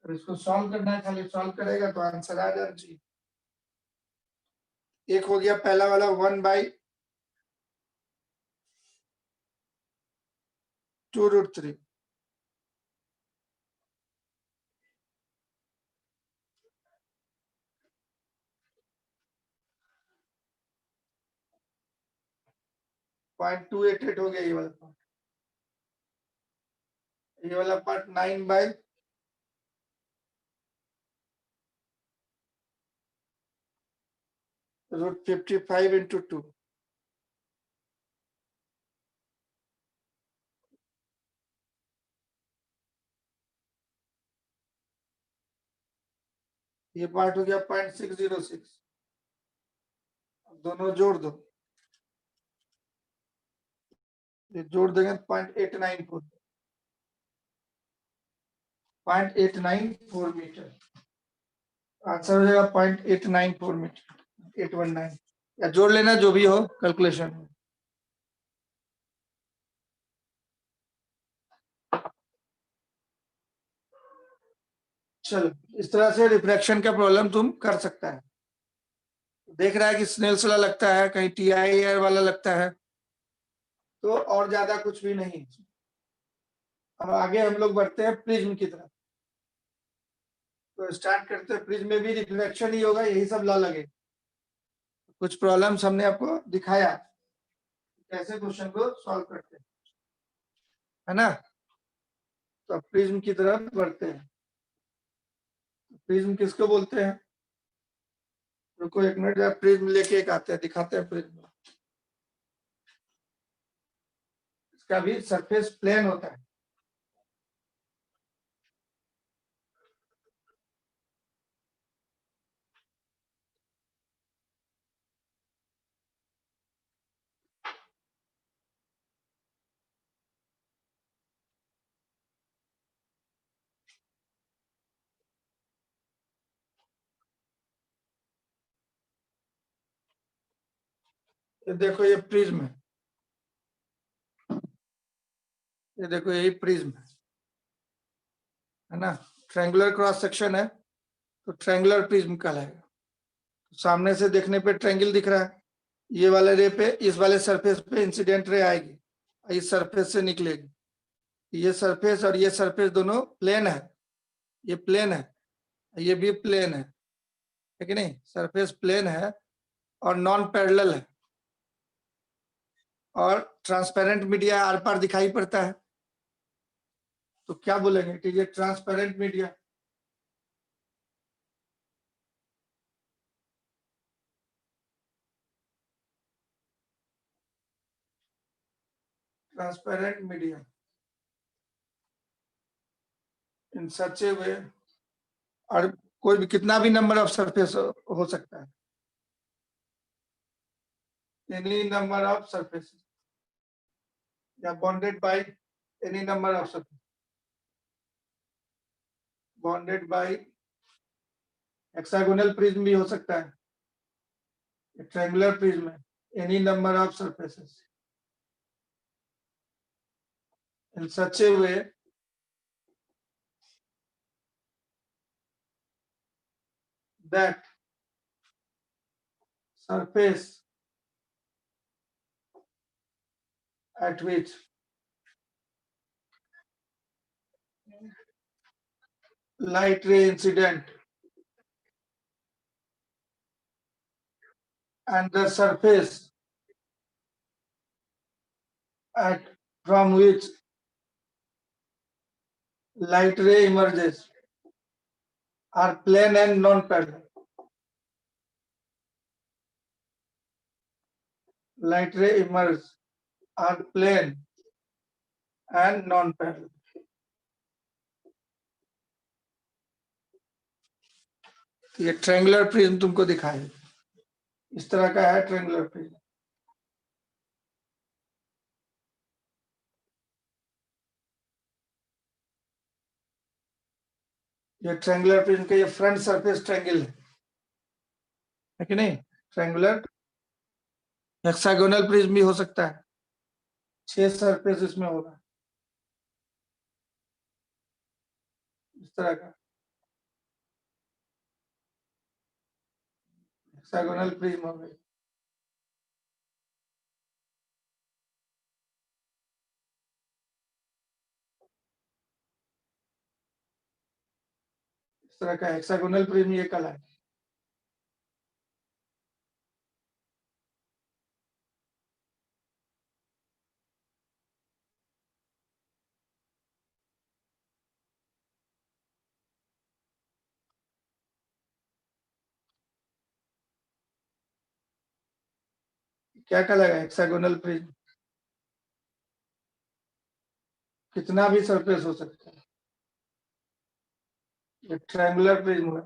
अब इसको सॉल्व करना है, खाली सॉल्व करेगा तो आंसर आ जाना चाहिए, एक हो गया पहला वाला 1/2√3, .288 हो गया ये वाला पार्ट, ये वाला पार्ट 9/√55 इंटू 2, ये पार्ट हो गया 0.606, दोनों जोड़ दो, ये जोड़ देंगे 0.894, 0.894 मीटर, आंसर हो जाएगा 0.894 मीटर, 819, या जोड़ लेना जो भी हो कैलकुलेशन में। चलो इस तरह से रिफ्रैक्शन का प्रॉब्लम तुम कर सकता है। देख रहा है कि स्नेल्स वाला लगता है, कहीं TIR वाला लगता है, तो और ज्यादा कुछ भी नहीं। अब आगे हम लोग बढ़ते हैं प्रिज्म की तरफ। तो स्टार्ट करते हैं, प्रिज्म में भी रिफ्लेक्शन ही होगा, यही सब लॉ लगे। कुछ प्रॉब्लम्स हमने आपको दिखाया कैसे क्वेश्चन को सॉल्व करते हैं, है ना। तो प्रिज्म की तरफ बढ़ते हैं। प्रिज्म किसको बोलते हैं? रुको एक मिनट, प्रिज्म लेके एक आते हैं, दिखाते हैं प्रिज्म। इसका भी सरफेस प्लेन होता है। ये देखो ये प्रिज्म है, ये देखो यही प्रिज्म है ना। ट्रायंगुलर क्रॉस सेक्शन है तो ट्रायंगुलर प्रिज्म कहलाएगा। सामने से देखने पे ट्रायंगल दिख रहा है, ये वाले रे पे, इस वाले सरफेस पे इंसिडेंट रे आएगी, इस सरफेस से निकलेगी। ये सरफेस और ये सरफेस दोनों प्लेन है, ये प्लेन है, ये भी प्लेन है कि नहीं। सरफेस प्लेन है और नॉन पैरेलल है, और ट्रांसपेरेंट मीडिया आर पार दिखाई पड़ता है, तो क्या बोलेंगे कि ये transparent media. Transparent media in such a वे, और कोई भी कितना भी नंबर ऑफ सरफेस हो सकता है, एनी नंबर ऑफ सरफेस या bonded by any number of surface, bonded by. Hexagonal prism भी हो सकता है, ट्रायंगुलर प्रिज्म है, any number of surfaces in such a way that surface at which light ray incident and the surface at from which light ray emerges are plane and non-parallel. Light ray emerge are plane and non-parallel. ये ट्रायंगुलर प्रिज्म तुमको दिखाए, इस तरह का है ट्रायंगुलर प्रिज्म। ये ट्रायंगुलर प्रिज्म का ये फ्रंट सरफेस ट्रायंगल है कि नहीं। ट्रायंगुलर हेक्सागोनल प्रिज्म भी हो सकता है, 6 सरफेस इसमें होगा, इस तरह का हेक्सागोनल प्रिज्म हो गई। इस तरह का हेक्सागोनल प्रिज्म ये कल है। क्या कहलाएगा हेक्सागोनल प्रिज्म? कितना भी सरफेस हो सकता है, ये ट्रायंगुलर प्रिज्म है।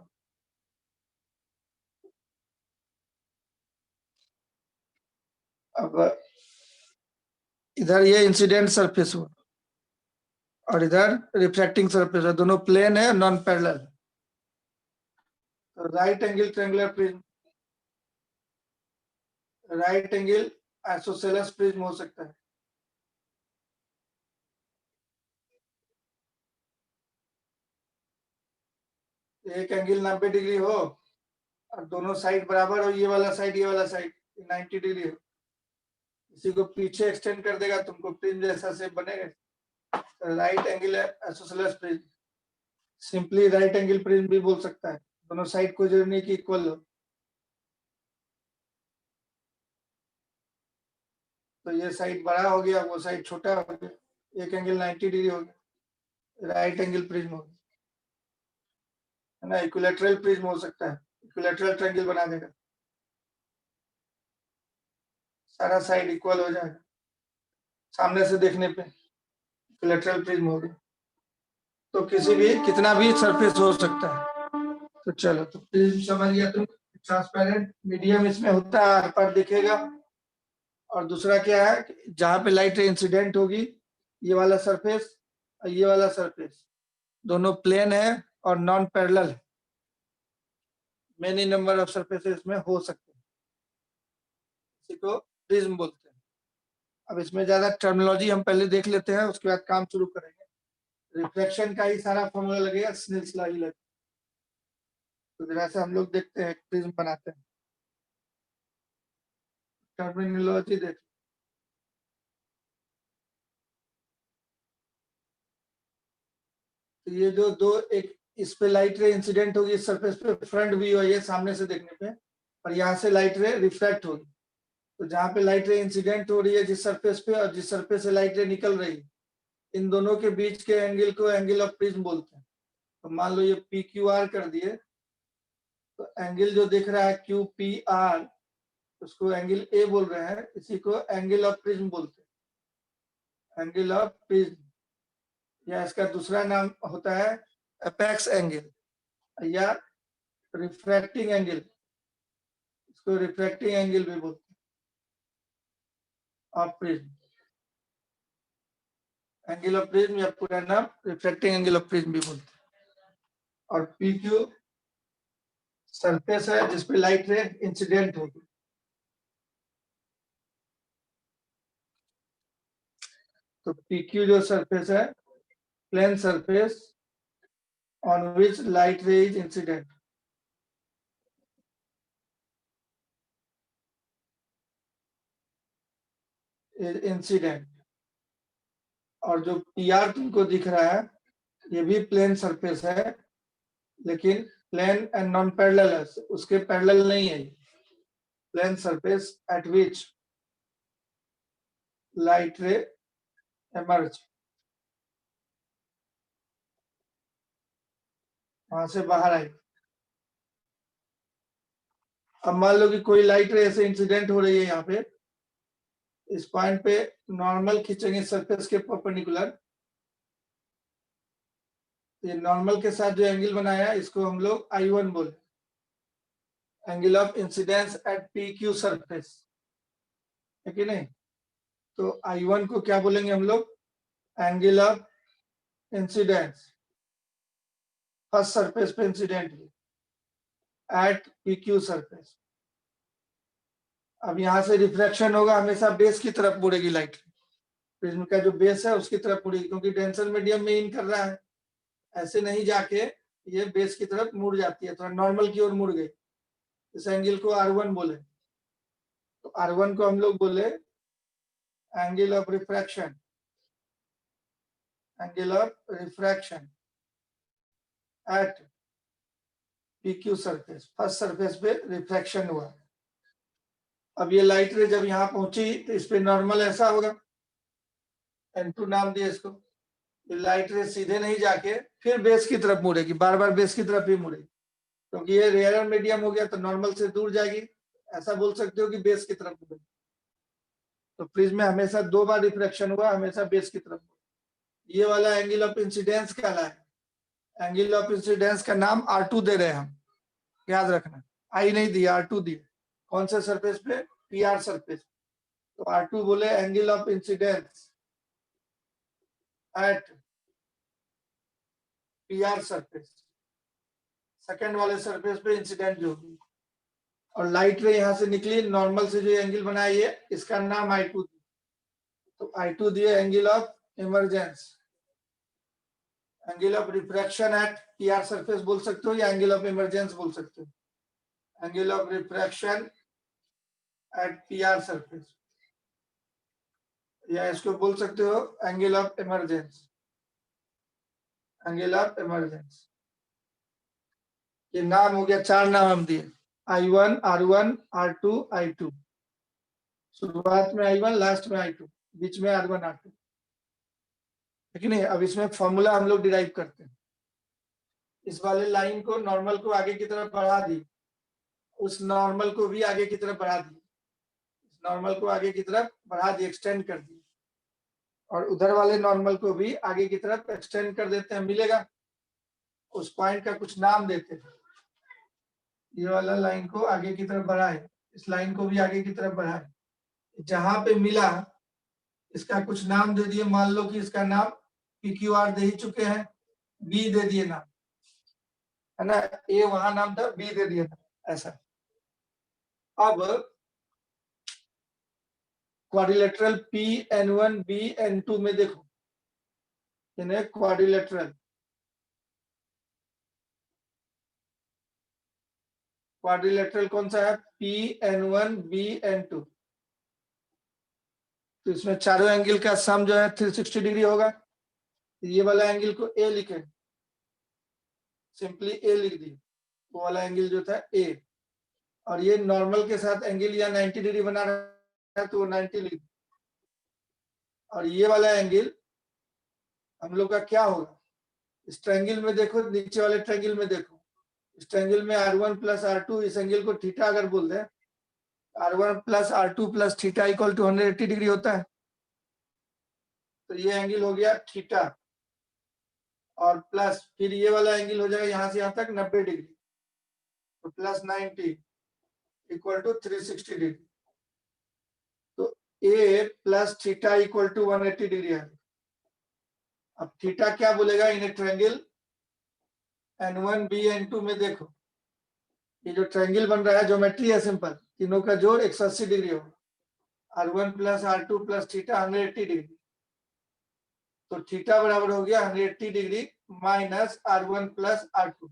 अब इधर ये इंसिडेंट सरफेस हुआ और इधर रिफ्लेक्टिंग सरफेस है, दोनों प्लेन है, नॉन पैरेलल। तो right angle triangular prism, right angle isosceles prism हो सकता है। एक एंगल 90 डिग्री हो और दोनों साइड बराबर हो, ये वाला साइड 90 डिग्री हो, इसी को पीछे एक्सटेंड कर देगा, तुमको प्रिज्म जैसा शेप बनेगा। Right angle isosceles prism, simply write angle prism भी बोल सकता है, दोनों साइड को जरूरी नहीं कि इक्वल हो। तो ये साइड बड़ा हो गया, वो साइड छोटा हो गया, एक एंगल 90 डिग्री हो गया, राइट एंगल प्रिज्म हो गया, है ना। इक्विलैटरल प्रिज्म हो सकता है, इक्विलैटरल ट्रायंगल बना देगा, सारा साइड इक्वल हो जाएगा, सामने से देखने पे इक्विलैटरल प्रिज्म हो गया। तो किसी भी कितना भी सरफेस हो सकता है। तो चलो, तो प्रिज्म समझ गया तुम, ट्रांसपेरेंट मीडियम इसमें होता है, हर पार दिखेगा। और दूसरा क्या है, जहां पे लाइट इंसिडेंट होगी, ये वाला सरफेस और ये वाला सरफेस दोनों प्लेन है और नॉन पैरेलल है। मेनी नंबर ऑफ सरफेसेस में हो सकते हैं, इसी को प्रिज्म बोलते हैं। अब इसमें ज्यादा टर्मिनोलॉजी हम पहले देख लेते हैं, उसके बाद काम शुरू करेंगे। रिफ्लेक्शन का ही सारा फॉर्मूला लगेगा, स्नेल्स लॉ ही लगेगा। तो जरा से हम लोग देखते हैं, प्रिज्म बनाते हैं, टर्मिनोलॉजी देख। तो ये जो दो, एक इस पे लाइट रे इंसिडेंट होगी इस सरफेस पे, फ्रंट व्यू है ये सामने से देखने पे, और यहाँ से लाइट रे रिफ्लेक्ट होगी। तो जहाँ पे लाइट रे इंसिडेंट हो रही है जिस सरफेस पे, और जिस सरफेस से लाइट रे निकल रही है, इन दोनों के बीच के एंगल को एंगल ऑफ प्रिज्म बोलते हैं। तो मान लो ये पी क्यू आर कर दिए, तो एंगल जो दिख रहा है क्यू पी आर, उसको एंगल ए बोल रहे हैं, इसी को एंगल ऑफ प्रिज्म बोलते हैं, एंगल ऑफ प्रिज्म। या इसका दूसरा नाम होता है एपेक्स एंगल या रिफ्रैक्टिंग एंगल, इसको रिफ्रैक्टिंग एंगल भी बोलते हैं of prism. Angle of prism या पूरा नाम रिफ्रैक्टिंग एंगल ऑफ प्रिज्म भी बोलते हैं। और पी क्यू सरफेस है जिसपे लाइट रे इंसिडेंट होगी। तो पी क्यू जो सरफेस है, plane surface on which light ray is incident, incident. और जो पी आर तुमको दिख रहा है, ये भी प्लेन सरफेस है, लेकिन प्लेन एंड नॉन पैरेलल है, उसके पैरेलल नहीं है। Plane surface at which light ray emerge, वहां से बाहर आई। अब मान लो कि कोई लाइट रे ऐसे इंसिडेंट हो रही है यहाँ पे, इस पॉइंट पे नॉर्मल खींचेंगे सरफेस के परपेंडिकुलर, ये नॉर्मल के साथ जो एंगल बनाया इसको हम लोग I1 बोले, angle of incidence at P Q surface, है कि नहीं। तो I1 को क्या बोलेंगे हम लोग, angle of incidence first surface पे incident at P Q surface. अब यहाँ से रिफ्लेक्शन होगा, हमेशा बेस की तरफ मुड़ेगी लाइट, प्रिज्म का जो बेस है उसकी तरफ मुड़ेगी, क्योंकि डेंसर मीडियम में इन कर रहा है, ऐसे नहीं जाके ये बेस की तरफ मुड़ जाती है, थोड़ा नॉर्मल की ओर मुड़ गई। इस एंगल को R1 बोले। तो R1 को हम लोग बोले angle of refraction, angle of refraction at PQ surface, first surface पे रिफ्रैक्शन हुआ। अब ये लाइट रे जब यहाँ पहुंची तो इस पे नॉर्मल ऐसा होगा, N2 नाम दिया इसको। ये लाइट रे सीधे नहीं जाके फिर बेस की तरफ मुड़ेगी, बार बार बेस की तरफ ही मुड़ेगी, क्योंकि ये रेयर मीडियम हो गया तो नॉर्मल से दूर जाएगी, ऐसा बोल सकते हो कि बेस की तरफ मुड़ेगी। तो प्रिज्म में हमेशा दो बार रिफ्रैक्शन हुआ, हमेशा बेस की तरफ। ये वाला एंगल ऑफ इंसिडेंस कहलाए। एंगल ऑफ इंसिडेंस का नाम R2 दे रहे हैं हम, याद रखना, आई नहीं दिया, R2 दिए। कौन से सरफेस पे, पी आर सरफेस। तो R2 बोले angle of incidence at P R surface, second वाले सरफेस पे इंसिडेंट जो होगी। और लाइट रे यहाँ से निकली, नॉर्मल से जो एंगल बनाया ये, इसका नाम I2। तो I2 दिए angle of emergence, angle of refraction at P R surface बोल सकते हो, या एंगल ऑफ इमरजेंस बोल सकते हो। Angle of refraction at PR surface, या इसको बोल सकते हो angle of emergence, angle of emergence. ये नाम हो गया, 4 नाम हम दिए, I1, R1, R2, I2। शुरुआत में I1, लास्ट में I2, बीच में R1, R2, ठीक नहीं। अब इसमें फॉर्मूला हम लोग डिराइव करते हैं। इस वाले लाइन को, नॉर्मल को आगे की तरफ बढ़ा दी, उस नॉर्मल को भी आगे की तरफ बढ़ा दी, इस नॉर्मल को आगे की तरफ बढ़ा दी, एक्सटेंड कर दी, और उधर वाले नॉर्मल को भी आगे की तरफ एक्सटेंड कर देते हैं, मिलेगा। उस पॉइंट का कुछ नाम देते हैं। ये वाला लाइन को आगे की तरफ बढ़ाए, इस लाइन को भी आगे की तरफ बढ़ाए, जहां पे मिला इसका कुछ नाम दे दिए। मान लो कि इसका नाम PQR दे ही चुके हैं, B दे दिए नाम, है ना। A वहां नाम था, B दे दिया था, ऐसा। अब क्वाड्रिलेटरल PN1 BN2 में देखो, इन्हें क्वाड्रिलेटरल, क्वाड्रिलेटरल कौन सा है, PN1 BN2। तो इसमें चारों एंगल का सम जो है 360 डिग्री होगा। ये वाला एंगल को A लिखे, सिंपली A लिख दी, वो वाला एंगल जो था A, और ये नॉर्मल के साथ एंगल या 90 डिग्री बना रहा है तो वो 90 लिख। और ये वाला एंगल हम लोग का क्या होगा, इस ट्रायंगल में देखो, नीचे वाले ट्रायंगल में देखो, इस ट्रायंगल में R1 प्लस R2, इस एंगल को थीटा अगर बोल दे, R1 plus R2 plus theta equal to 180 degree होता है। तो ये एंगल हो गया थीटा, और प्लस फिर ये वाला एंगल हो जाएगा यहां से यहां तक 90 डिग्री, तो प्लस 90 इक्वल टू 360 डिग्री। तो A plus theta equal to 180 degree है। अब थीटा क्या बोलेगा इन ट्रायंगल N1 BN2 में देखो, ये जो ट्रायंगल बन रहा है, ज्योमेट्री है सिंपल, तीनों का जोड़ 180 डिग्री होगा। R1 plus R2 plus theta 180 degree, तो थीटा बराबर हो गया 180 degree minus R1 plus R2।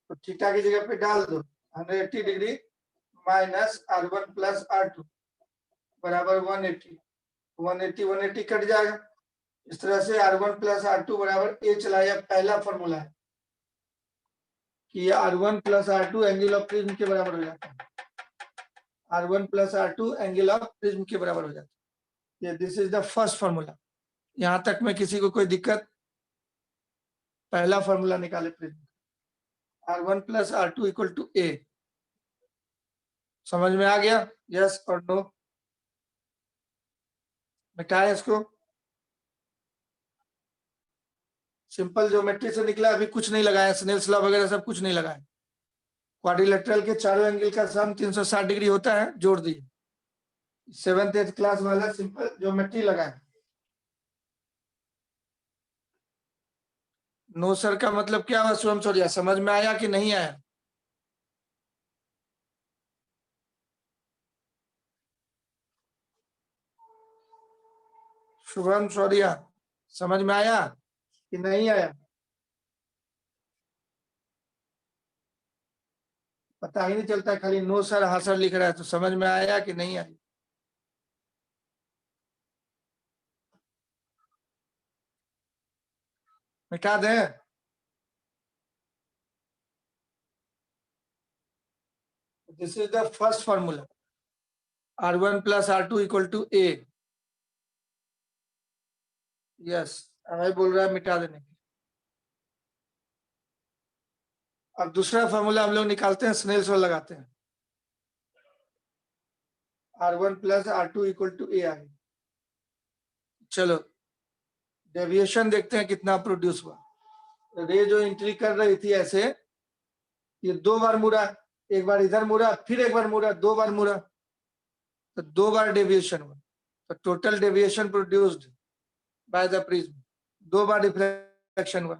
तो थीटा की जगह पे डाल दो 180 degree minus R1 plus R2 बराबर 180, 180 कट जाएगा। इस तरह से R1 प्लस R2 बराबर A चला, यह पहला फॉर्मूला है कि R1 plus R2 angle of prism के बराबर हो जाता है। R1 plus R2 angle of prism के बराबर हो जाता है। This is the first formula. यहां तक में किसी को कोई दिक्कत? पहला फॉर्मूला निकाले prism, R1 plus R2 equal to A। समझ में आ गया? यस और नो? मिटाए इसको। सिंपल ज्योमेट्री से निकला, अभी कुछ नहीं लगाया, स्नेल्स लॉ वगैरह सब कुछ नहीं लगाया। क्वाड्रिलेटरल के चारों एंगल का सम 360 डिग्री होता है, जोड़ दिए। 7th 8th क्लास वाला सिंपल ज्योमेट्री लगाए। नो सर का मतलब क्या हुआ शुभम सौर्या, समझ में आया कि नहीं आया? शुभम सौर्या समझ में आया कि नहीं आया? पता ही नहीं चलता, खाली नो सर हाँ सर लिख रहा है, तो समझ में आया कि नहीं आया? मिटा दें? This is the first formula, R1 plus R2 equal to A। Yes, हमें बोल रहा है मिटा देने। अब दूसरा फॉर्मूला हम लोग निकालते हैं, स्नेल्स लॉ लगाते हैं। R1 plus R2 equal to A आए। चलो डेविएशन देखते हैं कितना प्रोड्यूस हुआ। रे जो एंट्री कर रही थी ऐसे, ये 2 बार मुड़ा, एक बार इधर मुड़ा, फिर एक बार मुड़ा, 2 बार मुड़ा, तो 2 बार डेविएशन हुआ। तो total deviation produced by the prism, 2 bar deflection हुआ।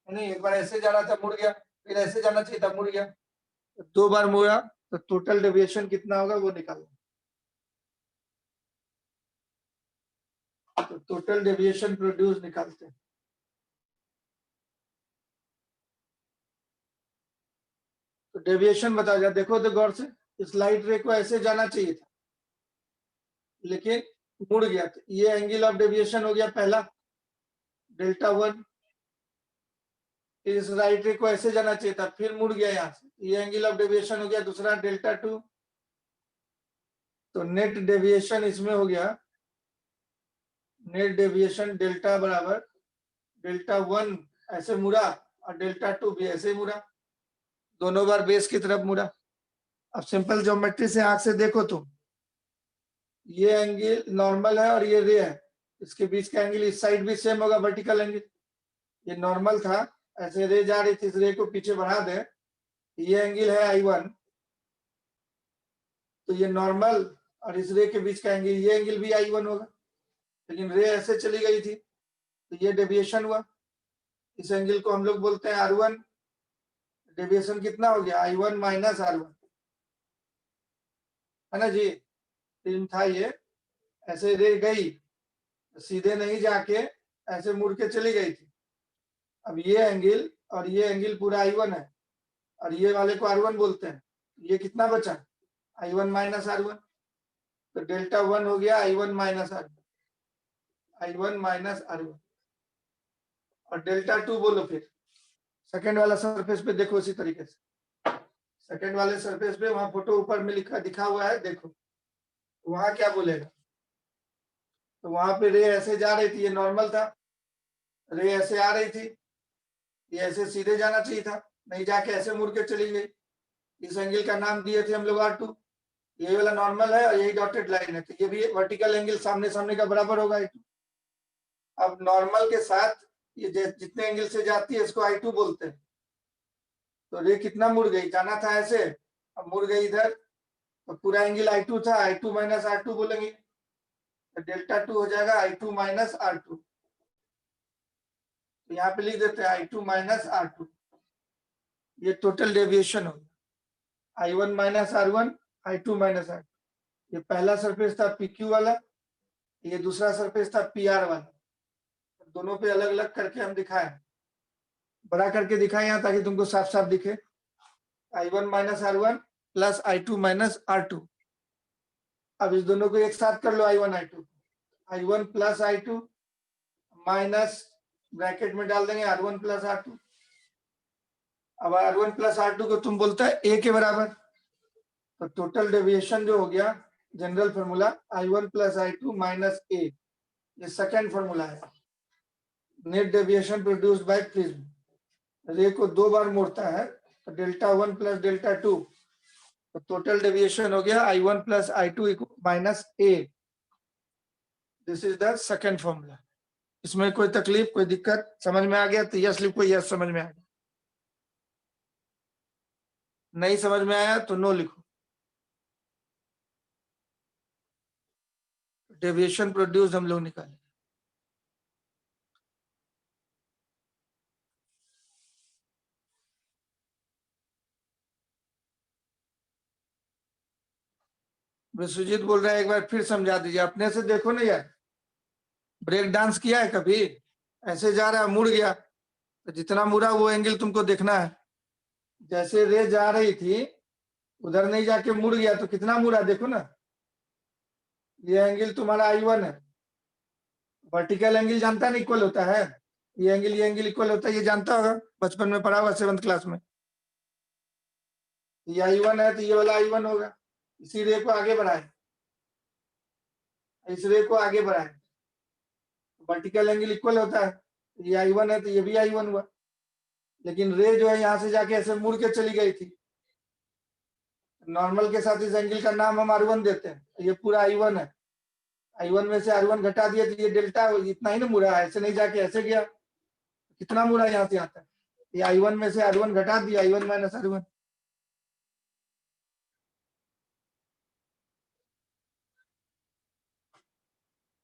नहीं, एक बार ऐसे जाना था मुड़ गया, फिर ऐसे जाना चाहिए था मुड़ गया, तो 2 बार मुड़ा, तो टोटल डेविएशन कितना होगा वो निकालना। तो टोटल डेविएशन प्रोड्यूस निकालते हैं। तो डेविएशन बता जा, देखो तो गौर से, इस लाइट रे को ऐसे जाना चाहिए था लेकिन मुड़ गया, तो ये एंगल ऑफ डेविएशन हो गया पहला डेल्टा 1। इस राइट रे को ऐसे जाना चाहिए था, फिर मुड़ गया यहाँ से, ये एंगल ऑफ डेविएशन हो गया दूसरा डेल्टा 2। तो नेट डेविएशन इसमें हो गया, नेट डेविएशन डेल्टा बराबर डेल्टा 1 ऐसे मुड़ा और डेल्टा 2 भी ऐसे मुड़ा, दोनों बार बेस की तरफ मुड़ा। अब सिंपल ज्योमेट्री से आंख से देखो तुम, ये एंगल नॉर्मल है और ये रे है, इसके बीच का एंगल इस साइड भी सेम होगा, वर्टिकल एंगल। ये नॉर्मल था, ऐसे रे जा रही थी, इस रे को पीछे बढ़ा दे, ये एंगल है I1, तो ये नॉर्मल और इस रे के बीच का एंगल, ये एंगल भी I1 होगा, लेकिन रे ऐसे चली गई थी तो ये डेविएशन हुआ। इस एंगल को हम लोग बोलते हैं R1। डेविएशन कितना हो गया, I1 माइनस R1, है ना जी। फिल्म था ये, ऐसे रे गई, सीधे नहीं जाके ऐसे मुड़ के चली गई थी। अब ये एंगल और ये एंगल पूरा I1 है और ये वाले को R1 बोलते हैं, ये कितना बचा, I1 माइनस R1, तो डेल्टा 1 हो गया I1 minus R1, I1 minus R1। और डेल्टा 2 बोलो फिर सेकंड वाला सरफेस पे, देखो इसी तरीके से सेकंड वाले सरफेस पे, वहां फोटो ऊपर में लिखा दिखा हुआ है, देखो वहां क्या बोलेगा। तो वहां पे रे ऐसे जा रही थी, ये नॉर्मल था, रे ऐसे आ रही थी, ये ऐसे सीधे जाना चाहिए था, नहीं जाके ऐसे मुड़ के चली गई। इस एंगल का नाम दिए थे हम लोग R2, ये वाला नॉर्मल है और यही डॉटेड लाइन है, तो ये भी वर्टिकल एंगल सामने सामने का बराबर होगा I2। अब नॉर्मल के साथ ये जितने एंगल से जाती है इसको I2 बोलते हैं। तो रे कितना मुड़ गई, जाना था ऐसे, अब मुड़ गई इधर, तो पूरा एंगल I2 था, I2 माइनस R2 बोलेंगे, तो डेल्टा 2 हो जाएगा I2 माइनस R2। तो यहाँ पे लिख देते हैं I2 माइनस R2, ये टोटल डेविएशन हो गया I1 minus R1, I2 minus R2। ये पहला सरफेस था PQ वाला, ये दूसरा सरफेस था PR वाला, दोनों पे अलग अलग करके हम दिखाए, बड़ा करके दिखाए यहाँ ताकि तुमको साफ साफ दिखे। I1 minus R1 plus I2 minus R2। अब इस दोनों को एक साथ कर लो, I1 I2, I1 plus I2 minus bracket में डाल देंगे R1 प्लस R2। अब R1 प्लस R2 को तुम बोलता है A के बराबर, तो टोटल डेविएशन जो हो गया, general formula I1 plus I2 minus A, ये सेकेंड फॉर्मूला है। Net deviation produced by prism, रे को दो बार मोड़ता है, तो डेल्टा 1 प्लस डेल्टा 2, तो टोटल डेविएशन हो गया I1 plus I2 minus A। This is the second formula. इसमें कोई तकलीफ, कोई दिक्कत, समझ में आ गया तो यस लिखो, यस समझ में आ गया, नहीं समझ में आया तो नो लिखो। डेविएशन प्रोड्यूस हम लोग निकाले, विश्वजीत बोल रहा है एक बार फिर समझा दीजिए, अपने से देखो ना यार, ब्रेक डांस किया है कभी, ऐसे जा रहा है मुड़ गया, तो जितना मुड़ा वो एंगल तुमको देखना है। जैसे रे जा रही थी उधर नहीं जाके मुड़ गया, तो कितना मुड़ा देखो ना, ये एंगल तुम्हारा I1 है, वर्टिकल एंगल जानता है ना इक्वल होता है, ये एंगल इक्वल होता है, ये जानता होगा, बचपन में पढ़ा हुआ 7th क्लास में। ये I1 है तो ये वाला I1 होगा, इसी रे को आगे बढ़ाए, इस रे को आगे बढ़ाए, वर्टिकल एंगल इक्वल होता है, ये I1 है तो ये भी I1 हुआ, लेकिन रे जो है यहाँ से जाके ऐसे मुड़ के चली गई थी, नॉर्मल के साथ इस एंगल का नाम हम R1 देते हैं, ये पूरा I1 है, I1 में से R1 घटा दिया तो ये डेल्टा, इतना ही ना मुड़ा है, ऐसे नहीं जाके ऐसे गया, कितना मुड़ा यहाँ से आता है, ये I1 में से R1 घटा दिया, I1 माइनस R1।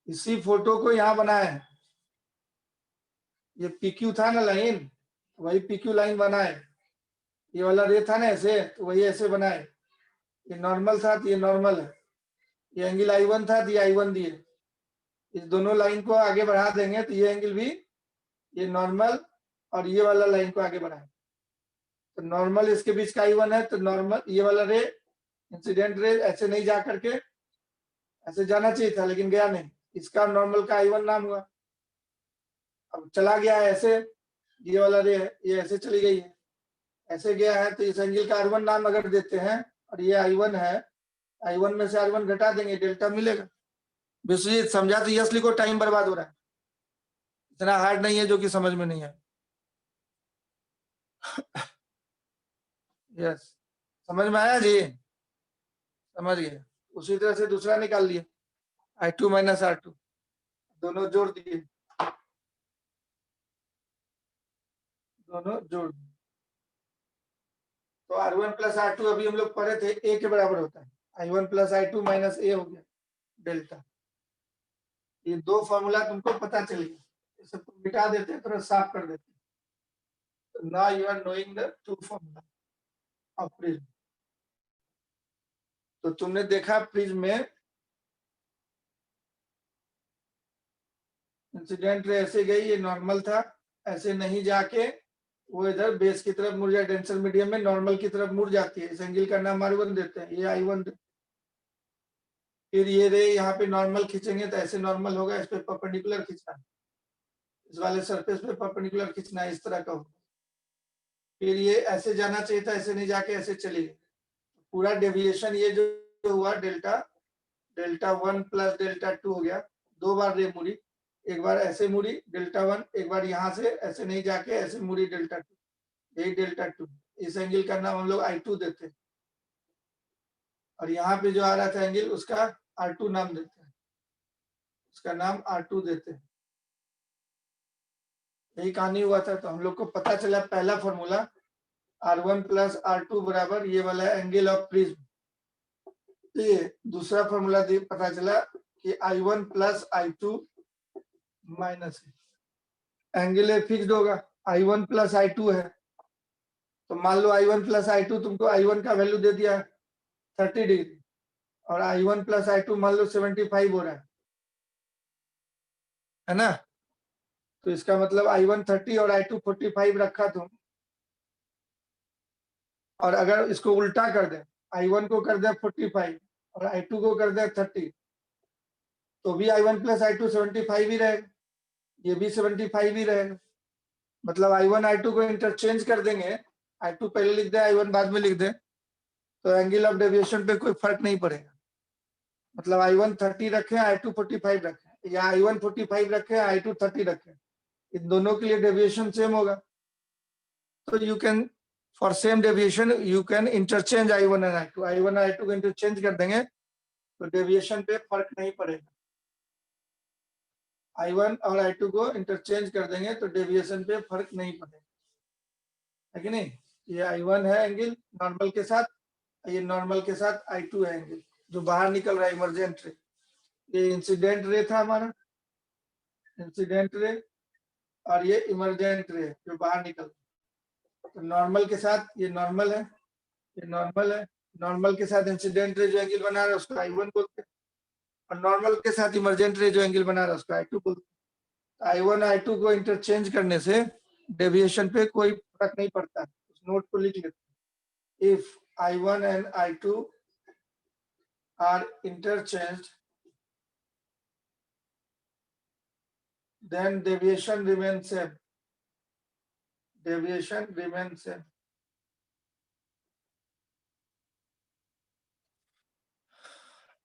इसी फोटो को यहाँ बनाए हैं, ये PQ था ना लाइन, वही PQ लाइन बनाए, ये वाला रे था ना ऐसे, तो वही ऐसे बनाए, ये नॉर्मल था तो ये नॉर्मल है, ये एंगल I1 था तो ये I1 दिए, इस दोनों लाइन को आगे बढ़ा देंगे तो ये एंगल भी, ये नॉर्मल और ये वाला लाइन को आगे बढ़ाए, तो नॉर्मल इसके बीच का I1 है, तो नॉर्मल ये वाला रे इंसिडेंट रे ऐसे नहीं जा करके ऐसे जाना चाहिए था, लेकिन गया नहीं, इसका नॉर्मल का I1 नाम हुआ। अब चला गया है ऐसे, ये वाला रे है, ये ऐसे चली गई है, ऐसे गया है, तो इस एंगल का R1 नाम अगर देते हैं और ये I1 है, I1 में से R1 घटा देंगे, डेल्टा मिलेगा। विश्वजीत समझा तो यस लिखो, टाइम बर्बाद हो रहा है, इतना हार्ड नहीं है जो कि समझ में नहीं है। यस समझ में आया जी, समझ गए। उसी तरह से दूसरा निकाल लिए, I2 माइनस R2 दोनों जोड़ दिए, दोनों जोड़ दिए, तो R1 प्लस R2 अभी हम लोग पढ़े थे A के बराबर होता है, I1 plus I2 minus A हो गया डेल्टा। ये दो फॉर्मूला तुमको पता चल गया, ये सब तुम मिटा देते, थोड़ा साफ कर देते। तो now you are knowing the two formula of prism. तो तुमने देखा प्रिज्म में इंसिडेंट रे ऐसे गई, ये नॉर्मल था, ऐसे नहीं जाके वो इधर बेस की तरफ मुड़ जाए, डेंसर मीडियम में नॉर्मल की तरफ मुड़ जाती है, इस एंगल का नाम R1 देते हैं, ये I1। फिर ये रे यहाँ पे नॉर्मल खींचेंगे तो ऐसे नॉर्मल होगा, इस पे परपेंडिकुलर खींचना, इस वाले सरफेस पे परपेंडिकुलर खींचना, इस तरह का होगा। फिर ये ऐसे जाना चाहिए था, ऐसे नहीं जाके ऐसे चली गई, पूरा डेविएशन ये जो हुआ डेल्टा, डेल्टा 1 प्लस डेल्टा 2 हो गया, दो बार रे मुड़ी, एक बार ऐसे मुड़ी डेल्टा 1, एक बार यहाँ से ऐसे नहीं जाके ऐसे मुड़ी डेल्टा 2, यही डेल्टा 2। इस एंगल का नाम हम लोग I2 देते हैं, और यहाँ पे जो आ रहा था एंगल उसका R2 नाम देते हैं, उसका नाम R2 देते हैं। यही कहानी हुआ था। तो हम लोग को पता चला पहला फॉर्मूला R1 प्लस R2 बराबर ये वाला एंगल ऑफ प्रिज्म। ये दूसरा फॉर्मूला पता चला कि I1 plus I2 minus angle fixed होगा, I1 प्लस I2 है, तो मान लो I1 प्लस I2 तुमको I1 का वैल्यू दे दिया 30 डिग्री, और I1 प्लस I2 मान लो 75 हो रहा है ना, तो इसका मतलब I1 30 और I2 45 रखा तुम, और अगर इसको उल्टा कर दे, I1 को कर दे 45 और I2 को कर दे 30, तो भी I1 प्लस I2 75 ही रहेगा, ये भी 75 ही रहेगा। मतलब I1 I2 को इंटरचेंज कर देंगे, I2 पहले लिख दे, I1 बाद में लिख दे, तो एंगल ऑफ डेविएशन पे कोई फर्क नहीं पड़ेगा। मतलब I1 30 रखे, I2 45 रखे, या I1 45 रखे, I2 30 रखे, इन दोनों के लिए डेविएशन सेम होगा। तो you can for same deviation you can interchange I1 and I2, I1 और I2 को इंटरचेंज कर देंगे तो डेविएशन पे फर्क नहीं पड़ेगा। I1 और I2 को इंटरचेंज कर देंगे तो डेविएशन पे फर्क नहीं पड़ेगा, है कि नहीं। ये I1 है एंगल नॉर्मल के साथ, ये नॉर्मल के साथ I2 है एंगल जो बाहर निकल रहा है, इमरजेंट रे। ये इंसिडेंट रे था हमारा, इंसिडेंट रे, और ये इमरजेंट रे जो बाहर निकल रहा है। तो नॉर्मल के साथ ये नॉर्मल है, ये नॉर्मल है, नॉर्मल के साथ इंसिडेंट रे जो एंगल बना रहा है उसको I1 बोलते हैं, और नॉर्मल के साथ इमरजेंट रे जो एंगल बना रहा है उसको I2 बोलते हैं। I1 I2 को इंटरचेंज करने से डेविएशन पे कोई फर्क नहीं पड़ता, उस नोट को लिख लेते हैं। If I1 and I2 are interchanged, then deviation remains same, deviation remains same।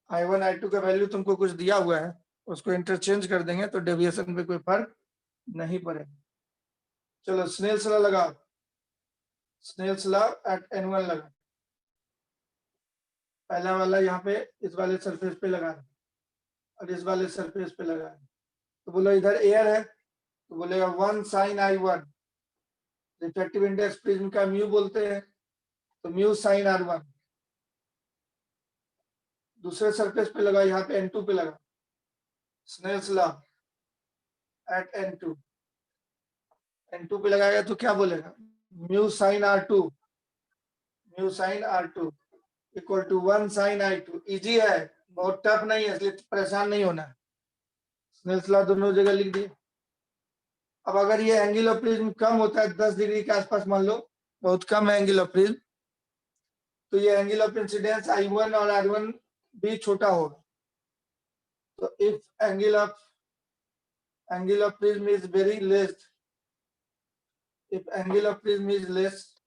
I1 I2 का वैल्यू तुमको कुछ दिया हुआ है, उसको इंटरचेंज कर देंगे तो डेविएशन पे कोई फर्क नहीं पड़ेगा। चलो स्नेल्स लॉ लगाओ, स्नेल्स लॉ एट N1 लगा, पहला वाला यहाँ पे इस वाले सरफेस पे लगा और इस वाले सरफेस पे लगा, तो बोलो इधर एयर है तो बोलेगा 1 sin I1, refractive index prism का म्यू बोलते हैं, तो म्यू sin R1। दूसरे सरफेस पे लगा, यहाँ पे N2 पे लगा, Snell's law at N2, N2 पे लगाएगा तो क्या बोलेगा, mu sin R2, mu sin R2 equal to 1 sin I2। Easy है, बहुत टफ नहीं है, इसलिए परेशान नहीं होना। स्नेल्स लॉ दोनों जगह लिख दिए। अब अगर ये एंगल ऑफ प्रिज्म कम होता है 10 डिग्री के आसपास मान लो, बहुत कम है एंगल ऑफ प्रिज्म, तो ये एंगल ऑफ इंसिडेंस I1 और R1 भी छोटा होगा। तो if angle of prism is very less, if angle of prism is less,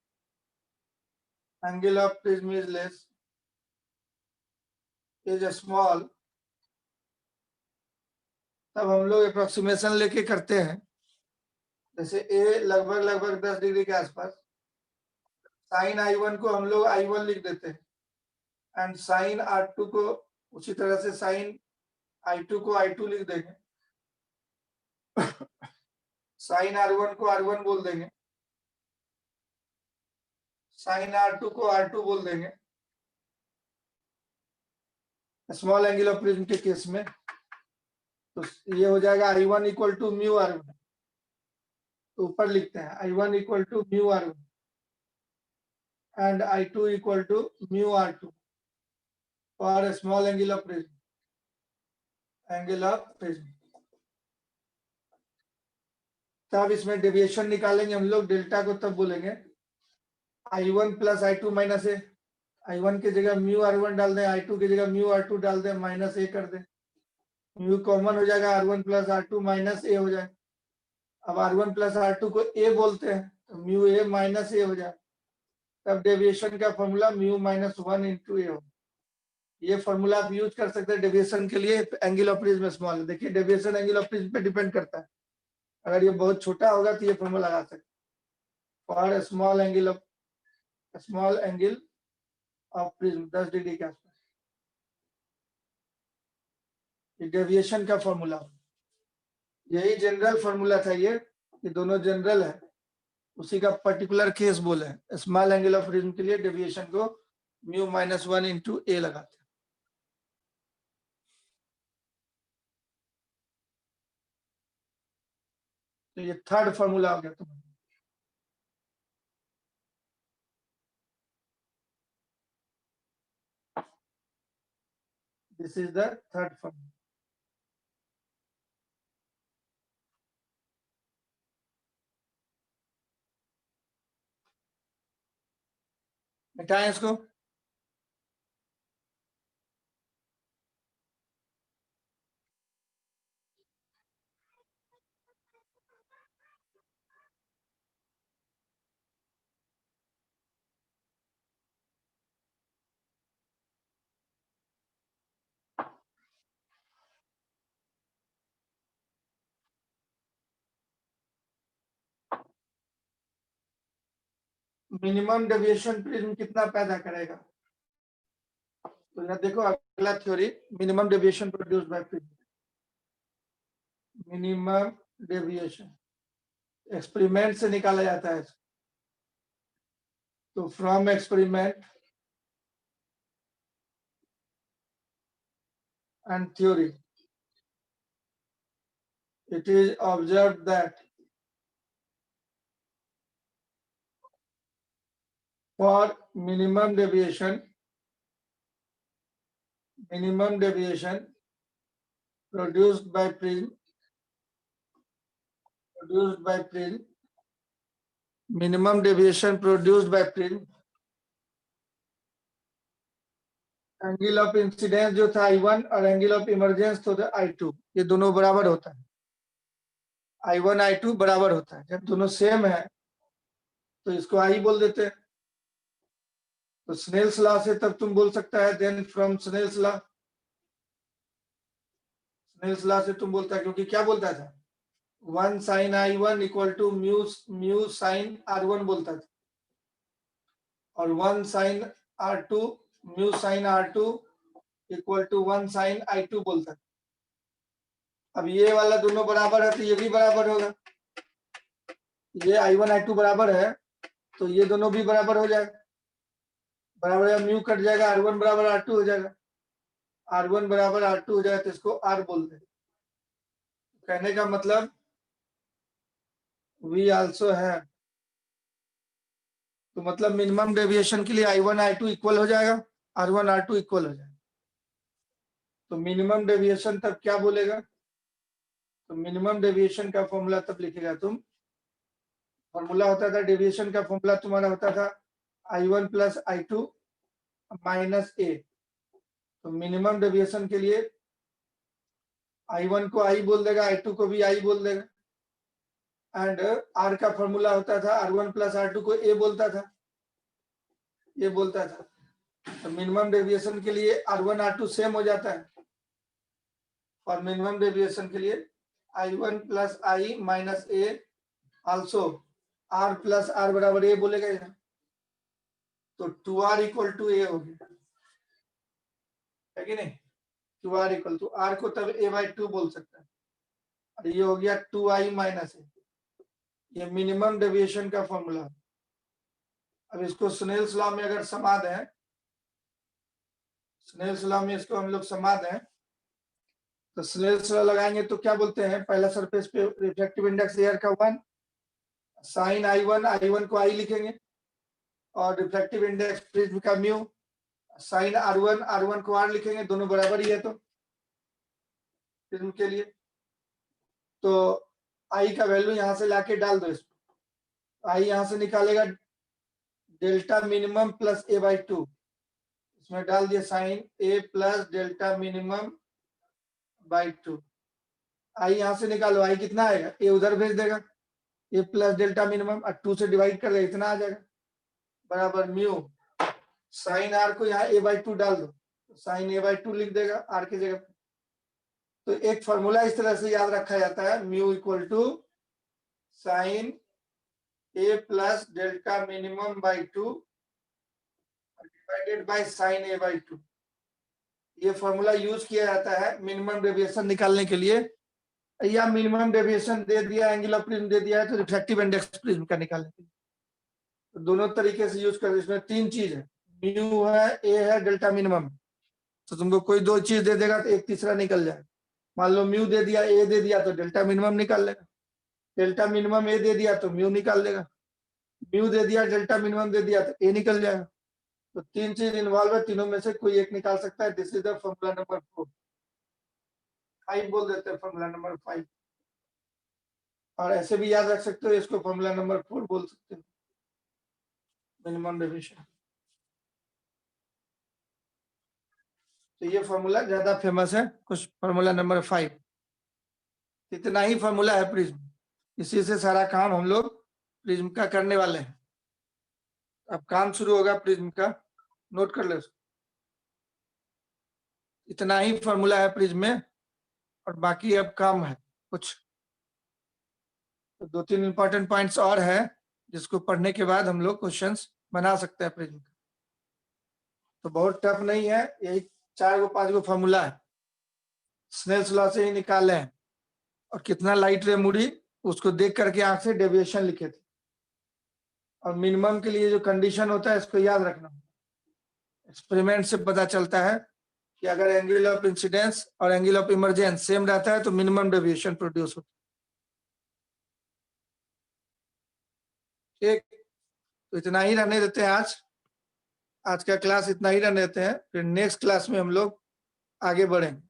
angle of prism is less, is small, तब हम लोग अप्रोक्सीमेशन लेके करते हैं। जैसे ए लगभग 10 डिग्री के आसपास, साइन I1 को हम लोग I1 लिख देते हैं, एंड साइन R2 को उसी तरह से साइन I2 को I2 लिख देंगे, साइन R1 को R1 बोल देंगे, साइन R2 को R2 बोल देंगे स्मॉल एंगल ऑफ प्रिज्म के केस में। तो ये हो जाएगा I1 equal to mu R1, तो ऊपर लिखते हैं I1 equal to mu R1 and I2 equal to mu R2 for small angle of prism, angle of prism. तब इसमें डेविएशन निकालेंगे हम लोग, डेल्टा को तब बोलेंगे I1 प्लस I2 माइनस ए। I1 की जगह म्यू R1 डाल दें, I2 की जगह म्यू R2 डाल दें, माइनस ए कर दें, म्यू कॉमन हो जाएगा, R1 प्लस R2 माइनस ए हो जाए। अब R1 प्लस R2 को ए बोलते हैं, तो म्यू ए माइनस ए हो जाए। तब डेविएशन का फॉर्मूला म्यू माइनस 1 इंटू ए हो। ये फॉर्मूला आप यूज कर सकते हैं डेविएशन के लिए, एंगल ऑफ प्रिज्म स्मॉल है। देखिए डेविएशन एंगल ऑफ प्रिज्म पे डिपेंड करता है, अगर ये बहुत छोटा होगा तो ये फॉर्मूला लगा सकते हैं for small angle of prism 10 degree के आसपास। ये डेविएशन का फॉर्मूला, यही जनरल फॉर्मूला था, ये दोनों जनरल है, उसी का पर्टिकुलर केस बोले हैं। स्मॉल एंगल ऑफ प्रिज्म के लिए डेविएशन को म्यू माइनस 1 इंटू ए लगाते हैं। तो ये थर्ड फॉर्मूला हो गया तुम्हारा। This is the third formula. मिटाएं इसको। मिनिमम डेविएशन प्रिज्म कितना पैदा करेगा? तो यहाँ देखो अगला theory, minimum deviation produced by prism. Minimum deviation experiment से निकाला जाता है। तो from experiment and theory it is observed that for minimum deviation produced by prism, minimum deviation produced by prism, angle of incidence जो था I1 और एंगल ऑफ इमरजेंस तो था I2, ये दोनों बराबर होता है। I1 I2 बराबर होता है, जब दोनों सेम है तो इसको I बोल देते हैं। तो स्नेल्स लॉ से तब तुम बोल सकता है, देन फ्रॉम स्नेल्स लॉ से तुम बोलता है, क्योंकि क्या बोलता था, 1 sin I1 equal to mu sine R1 बोलता था, और 1 sin R2 mu sine R2 equal to 1 sin I2 बोलता था। अब ये वाला दोनों बराबर है तो ये भी बराबर होगा, ये I1 I2 बराबर है तो ये दोनों भी बराबर हो जाएगा, बराबर है, म्यू कट जाएगा, R1 बराबर R2 हो जाएगा, R1 बराबर R2 हो जाएगा, तो इसको R बोल दे। कहने का मतलब वी आल्सो है, तो मतलब मिनिमम डेविएशन के लिए I1 I2 इक्वल हो जाएगा, R1 R2 इक्वल हो जाएगा। तो मिनिमम डेविएशन तब क्या बोलेगा, तो मिनिमम डेविएशन का फॉर्मूला तब लिखेगा तुम फॉर्मूला होता था डेविएशन का, फॉर्मूला तुम्हारा होता था I1 प्लस I2 माइनस ए। तो मिनिमम डेविएशन के लिए I1 को I बोल देगा, I2 को भी I बोल देगा, एंड R का फॉर्मूला होता था R1 प्लस R2 को A बोलता था, ये बोलता था। तो मिनिमम डेविएशन के लिए R1 R2 सेम हो जाता है, और मिनिमम डेविएशन के लिए I1 plus I minus A also R plus R बराबर A बोलेगा यहाँ। तो 2R इक्वल टू A हो गया, है कि नहीं? 2R इक्वल टू R को तब A/2 बोल सकता है, और ये हो गया 2I माइनस A। ये मिनिमम डेविएशन का फॉर्मूला। अब इसको स्नेल्स लॉ में अगर समा दें, स्नेल्स लॉ में इसको हम लोग समा दें, तो स्नेल्स लॉ लगाएंगे तो क्या बोलते हैं, पहला सरफेस पे रिफ्लेक्टिव इंडेक्स एयर का 1, साइन I1 को I लिखेंगे, और रिफ्लेक्टिव इंडेक्स प्रिज्म का म्यू, साइन R1 को R लिखेंगे, दोनों बराबर ही है तो प्रिज्म के लिए। तो I का वैल्यू यहां से लाके डाल दो इसमें, I यहां से निकालेगा डेल्टा मिनिमम प्लस A/2, इसमें डाल दिया sine A plus delta minimum by 2। I यहां से निकालो, आई कितना आएगा, ए उधर भेज देगा, ए प्लस डेल्टा मिनिमम 2 से डिवाइड कर देगा, इतना आ जाएगा, बराबर म्यू साइन आर को यहाँ A/2 डाल दो, साइन A/2 लिख देगा आर की जगह। तो एक फॉर्मूला इस तरह से याद रखा जाता है, mu equal to sine A plus delta minimum by 2 divided by sine A/2। ये फॉर्मूला यूज किया जाता है मिनिमम डेविएशन निकालने के लिए, या मिनिमम डेविएशन दे दिया, एंगल ऑफ प्रिज्म दे दिया है, तो रिफ्लेक्टिव इंडेक्स प्रिज्म का निकालने के लिए। तो दोनों तरीके से यूज कर, इसमें 3 चीज है, म्यू है, ए है, डेल्टा मिनिमम। तो तुमको कोई 2 चीज दे देगा तो एक तीसरा निकल जाए। मान लो म्यू दे दिया, ए दे दिया, तो डेल्टा मिनिमम निकाल लेगा, डेल्टा मिनिमम ए दे दिया तो म्यू निकाल लेगा, म्यू दे दिया डेल्टा मिनिमम दे दिया तो ए निकल जाएगा। तो 3 चीज इन्वॉल्व है, तीनों में से कोई एक निकाल सकता है। This is the formula number 4, 5 बोल देते हैं, फॉर्मूला नंबर 5। और ऐसे भी याद रख सकते हो, इसको फॉर्मूला नंबर 4 बोल सकते हो, मिनिमम डेविएशन। तो ये फॉर्मूला ज्यादा फेमस है, कुछ फॉर्मूला नंबर 5। इतना ही फॉर्मूला है प्रिज्म, इसी से सारा काम हम लोग प्रिज्म का करने वाले हैं। अब काम शुरू होगा प्रिज्म का, नोट कर लो। इतना ही फॉर्मूला है प्रिज्म में, और बाकी अब काम है कुछ। तो 2-3 इंपॉर्टेंट पॉइंट्स और है, जिसको पढ़ने के बाद हम लोग क्वेश्चंस बना सकते हैं प्रिज्म का। तो बहुत टफ नहीं है, यही 4-5 गो फॉर्मूला है, स्नेल्स लॉ से ही निकाले हैं। और कितना लाइट रे मुड़ी उसको देख करके आंख से डेविएशन लिखे थे। और मिनिमम के लिए जो कंडीशन होता है, इसको याद रखना, एक्सपेरिमेंट से पता चलता है कि अगर एंगल ऑफ इंसिडेंस और एंगल ऑफ इमरजेंस सेम रहता है तो मिनिमम डेविएशन प्रोड्यूस होता है। ठीक, तो इतना ही रहने देते हैं आज का क्लास इतना ही रहने देते हैं, फिर नेक्स्ट क्लास में हम लोग आगे बढ़ेंगे।